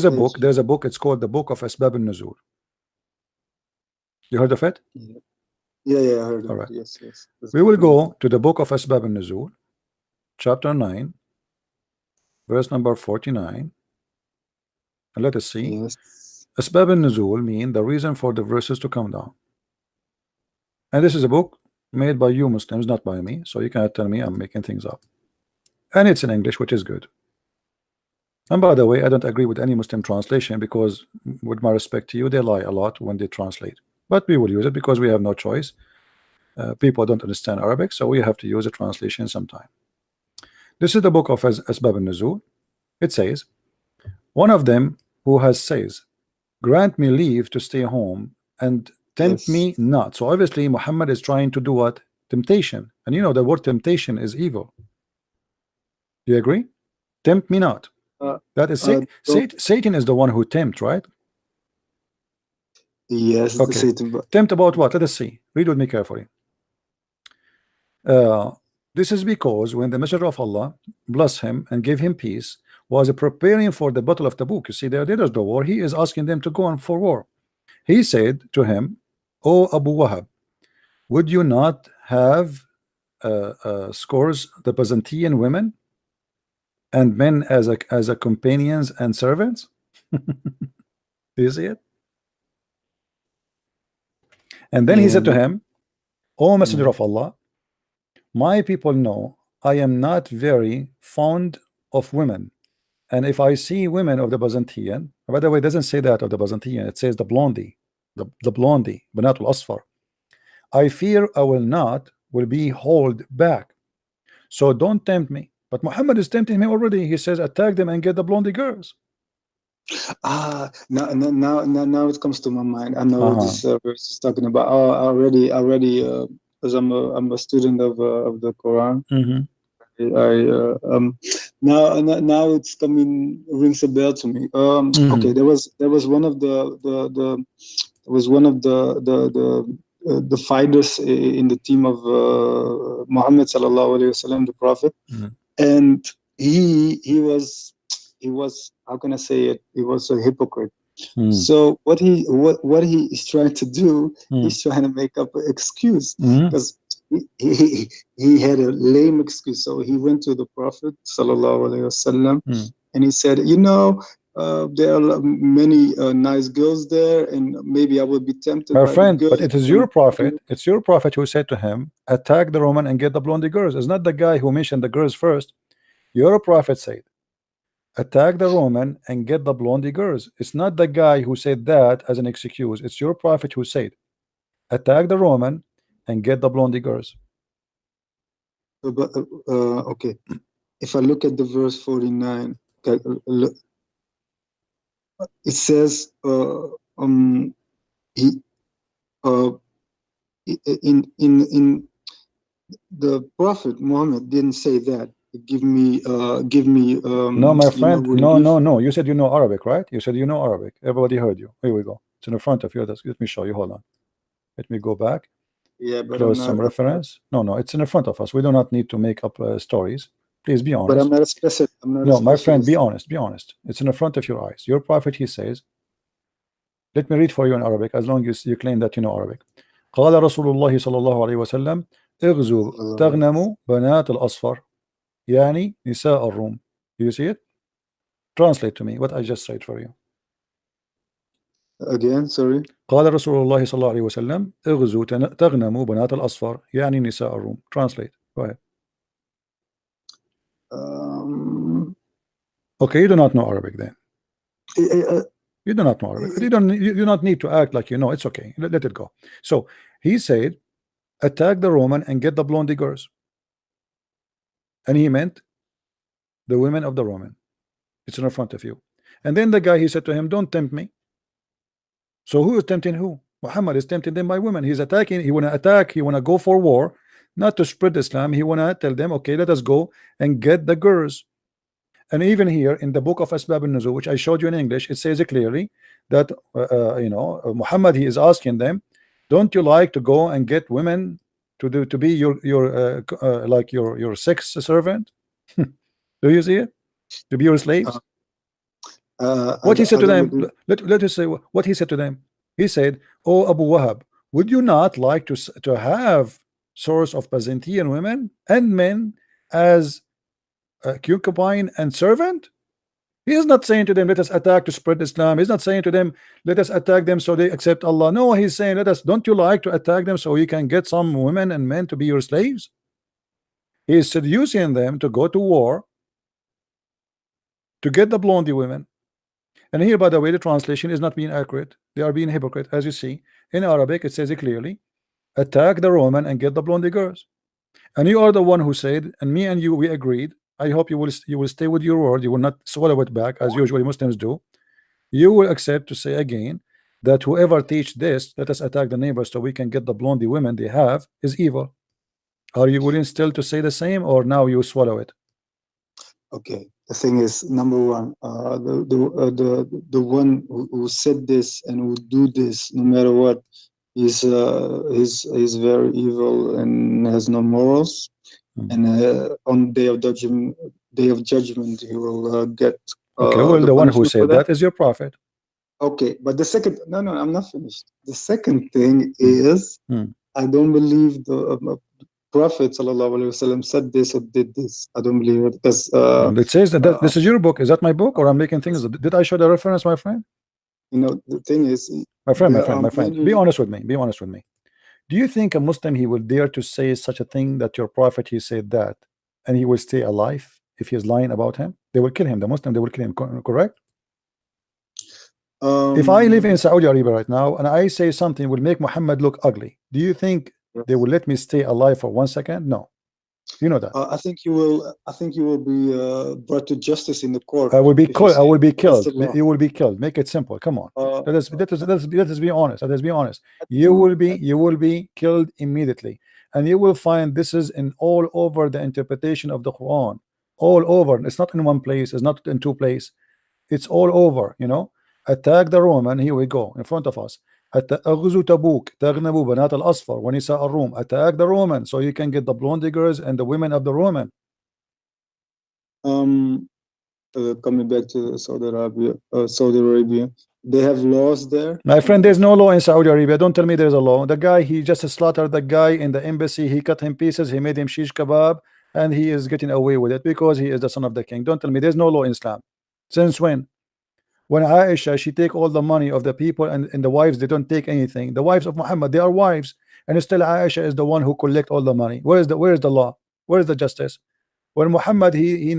a book. There's a book. It's called the Book of Asbab al-Nuzul. You heard of it? Yeah, I heard of All right. it. Yes. We will go to the Book of Asbab al-Nuzul, chapter 9, verse number 49, and let us see. Yes. Asbab al-Nuzul mean the reason for the verses to come down. And this is a book made by you Muslims, not by me, so you cannot tell me I'm making things up. And it's in English, which is good. And by the way, I don't agree with any Muslim translation because, with my respect to you, they lie a lot when they translate. But we will use it because we have no choice. People don't understand Arabic, so we have to use a translation sometime. This is the book of Asbab al-Nuzul. It says, one of them who has says, grant me leave to stay home and tempt me not. So obviously Muhammad is trying to do what? Temptation. And you know the word temptation is evil. Do you agree? Tempt me not. That is Satan is the one who tempt, right? Yes. Okay. Satan. Tempt about what? Let us see. Read with me carefully. This is because when the Messenger of Allah, bless him and give him peace, was preparing for the battle of Tabuk, you see, there is the war. He is asking them to go on for war. He said to him, "O Abu Wahab, would you not have scores the Byzantine women and men as a companions and servants?" Do you see it? And then he said to him, "O Messenger of Allah, my people know I am not very fond of women, and if I see women of the Byzantine," by the way, it doesn't say that of the Byzantine, it says the blondie, the blondie, Banatul Asfar, "I fear I will be hold back. So don't tempt me." But Muhammad is tempting me already. He says, "Attack them and get the blondie girls." Now it comes to my mind. I know what this verse is talking about. Already, because I'm a student of the Quran. Now it's coming, rings a bell to me. Okay, there was one of the fighters in the team of Muhammad sallallahu alaihi wasallam, the Prophet, and he was, how can I say it? He was a hypocrite. So what he is trying to do, he's trying to make up an excuse, because he had a lame excuse. So he went to the Prophet sallallahu alaihi wasallam, and he said, there are many nice girls there, and maybe I will be tempted. My friend, but it is your prophet. It's your prophet who said to him, "Attack the Roman and get the blondie girls." It's not the guy who mentioned the girls first. Your prophet said, "Attack the Roman and get the blondie girls." It's not the guy who said that as an excuse. It's your prophet who said, "Attack the Roman and get the blondie girls." But okay, if I look at the verse 49, it says, in the Prophet Muhammad didn't say that. Give me. No, my friend. No. You said you know Arabic, right? You said you know Arabic. Everybody heard you. Here we go. It's in the front of you. Let me show you. Hold on. Let me go back. Yeah, but close some reference. No, it's in the front of us. We do not need to make up stories. Please be honest. But I'm not a specialist. My friend, be honest. Be honest. It's in the front of your eyes. Your prophet, he says. Let me read for you in Arabic, as long as you claim that you know Arabic. قال رسول الله صلى الله عليه وسلم اغزوا تغنموا بنات الأصفر يعني نساء الروم. Do you see it? Translate to me what I just said for you. Again, sorry. قال رسول الله صلى الله عليه وسلم اغزوا تغنموا بنات الأصفر يعني نساء الروم. Translate. Go ahead. Okay, you do not know Arabic then. You do not know Arabic. You do not need to act like you know. It's okay. Let it go. So he said, attack the Roman and get the blondie girls. And he meant the women of the Roman. It's in front of you. And then the guy, he said to him, don't tempt me. So who is tempting who? Muhammad is tempting them by women. He's attacking. He want to attack. He want to go for war, not to spread Islam. He want to tell them, okay, let us go and get the girls. And even here in the book of Asbab al-Nuzul, which I showed you in English, it says clearly that Muhammad, he is asking them, don't you like to go and get women to be your sex servant? Do you see it? To be your slaves? What he said to them? Let us say what he said to them. He said, "Oh Abu Wahab, would you not like to have source of Byzantine women and men as concubine and servant?" He is not saying to them, let us attack to spread Islam. He's not saying to them, let us attack them so they accept Allah. No, he's saying, don't you like to attack them so you can get some women and men to be your slaves? He is seducing them to go to war to get the blondie women. And here, by the way, the translation is not being accurate. They are being hypocrite, as you see. In Arabic, it says it clearly, attack the Roman and get the blondie girls. And you are the one who said, and me and you, we agreed. I hope you will stay with your word. You will not swallow it back as usually Muslims do. You will accept to say again that whoever teach this, let us attack the neighbors so we can get the blondie women they have, is evil. Are you willing still to say the same, or now you swallow it? Okay. The thing is, number one, the one who said this and who do this, no matter what, is very evil and has no morals. And on day of judgment, he will get. Okay, well, the one who said that is your prophet. Okay, but the second, no, I'm not finished. The second thing is, I don't believe the Prophet ﷺ said this or did this. I don't believe it, because it says that this is your book. Is that my book, or I'm making things? Did I show the reference, my friend? You know, the thing is, my friend, be honest with me. Be honest with me. Do you think a Muslim, he will dare to say such a thing, that your prophet, he said that, and he will stay alive if he is lying about him? They will kill him. The Muslim, they will kill him. Correct? If I live in Saudi Arabia right now and I say something will make Muhammad look ugly, do you think they will let me stay alive for 1 second? No. You know that. I think you will be brought to justice in the court. I will be killed. I will be killed. You will be killed. Make it simple. Come on. Let us be honest. Let us be honest. You will be killed immediately, and you will find this is in all over the interpretation of the Quran. All over. It's not in one place. It's not in two places. It's all over. You know. Attack the Roman. Here we go in front of us. أغزو تبوك تغنبوا بنات الأصفر ونساء الروم. Attack the Roman so you can get the blonde girls and the women of the Roman. Coming back to Saudi Arabia, they have laws there. My friend, there's no law in Saudi Arabia. Don't tell me there's a law. The guy, he just slaughtered the guy in the embassy. He cut him pieces. He made him shish kebab, and he is getting away with it because he is the son of the king. Don't tell me there's no law in Islam. Since when? When Aisha, she take all the money of the people, and the wives, they don't take anything. The wives of Muhammad, they are wives, and still Aisha is the one who collect all the money. Where is the law? Where is the justice? When Muhammad, he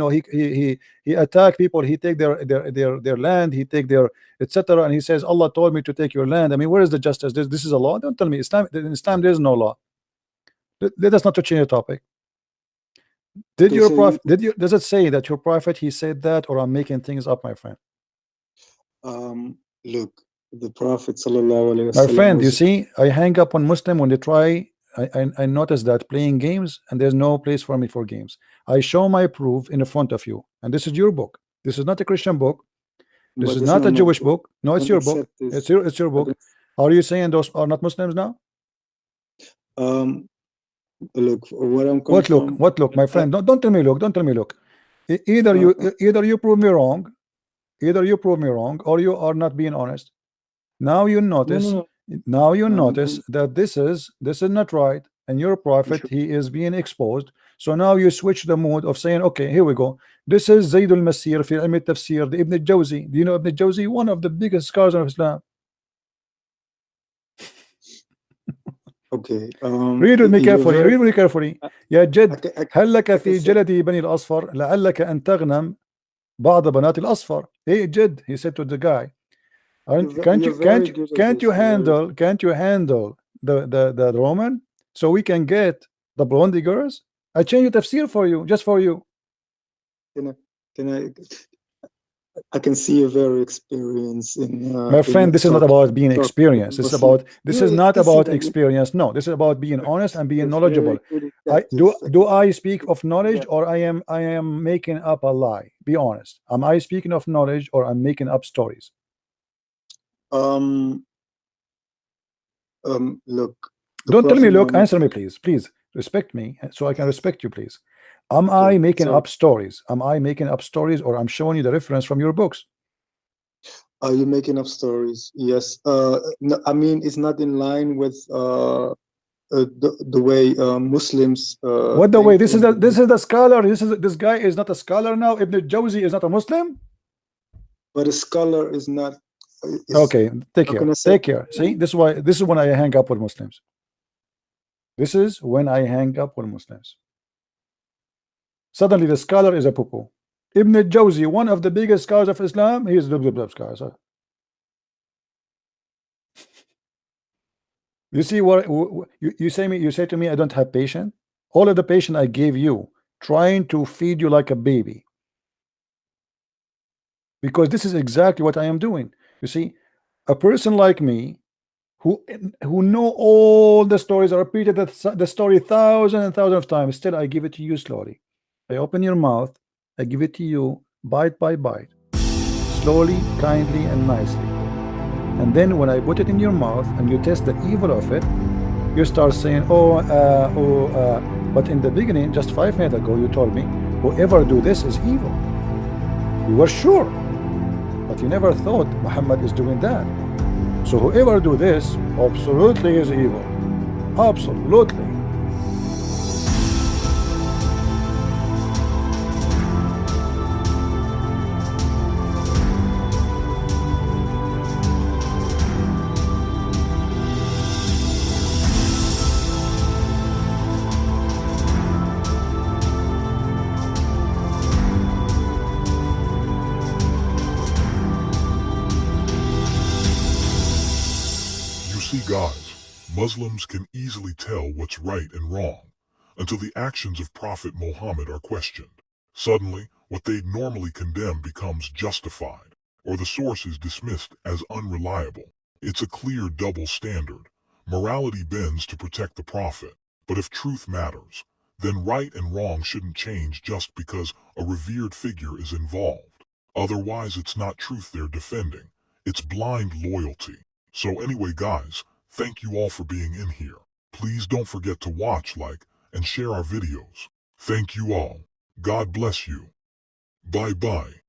attack people, he take their land, he take their etc., and he says, Allah told me to take your land. I mean, where is the justice? This is a law. Don't tell me Islam. In Islam, there is no law. Let us not to change the topic. Did your prophet? Does it say that your prophet, he said that, or I'm making things up, my friend? Look, the Prophet ﷺ, my friend, you see, I hang up on Muslim when they try. I notice that playing games, and there's no place for me for games. I show my proof in front of you, and this is your book. This is not a Christian book. This is not a Jewish book. No, it's your book. It's your book. Are you saying those are not Muslims now? Look, where I'm coming from. What look, my friend? Don't tell me look. Don't tell me look. Either you prove me wrong. Either you prove me wrong, or you are not being honest. Now you notice. Now you notice that this is not right, and your prophet, he is being exposed. So now you switch the mood of saying, okay, here we go. This is Zayd al-Masir fi ilm al-tafsir, the Ibn al-Jawzi. Do you know Ibn al-Jawzi? One of the biggest scholars of Islam. Okay. read with me carefully. Read with me carefully. يا جد هل لك في جلد بني الأصفر لعلك أن تغنم بعض بنات الأصفر. Hey Jid, he said to the guy, can't you handle the Roman, so we can get the blondie girls? I change the tafsir for you, just for you. I can see you're very experienced in my friend, this is not about being experienced. This is not about experience. No, this is about being honest and being knowledgeable. Do I speak of knowledge, or I am making up a lie? Be honest. Am I speaking of knowledge, or I'm making up stories? Look. Don't tell me look. Answer me, please. Please respect me, so I can respect you, please. Am I making up stories? Am I making up stories, or I'm showing you the reference from your books? Are you making up stories? Yes. No, I mean, it's not in line with the way Muslims. What the way? This is the scholar. This guy is not a scholar now. Ibn al-Jawzi is not a Muslim. But a scholar is not. Okay, take care. Take care. See, this is when I hang up with Muslims. This is when I hang up with Muslims. Suddenly the scholar is a poo-poo. Ibn al-Jawzi, one of the biggest scholars of Islam, he is the scholar. You see what you say to me, I don't have patience. All of the patience I gave you, trying to feed you like a baby. Because this is exactly what I am doing. You see, A person like me who know all the stories, I repeated the story thousands and thousands of times, still I give it to you slowly. I open your mouth, I give it to you bite by bite, slowly, kindly, and nicely. And then when I put it in your mouth and you taste the evil of it, you start saying, but in the beginning, just 5 minutes ago, you told me whoever do this is evil. You were sure, but you never thought Muhammad is doing that. So whoever do this absolutely is evil. Absolutely. See, guys, Muslims can easily tell what's right and wrong until the actions of Prophet Muhammad are questioned. Suddenly, what they'd normally condemn becomes justified, or the source is dismissed as unreliable. It's a clear double standard. Morality bends to protect the Prophet, but if truth matters, then right and wrong shouldn't change just because a revered figure is involved. Otherwise, it's not truth they're defending, it's blind loyalty. So anyway, guys, thank you all for being in here. Please don't forget to watch, like, and share our videos. Thank you all. God bless you. Bye-bye.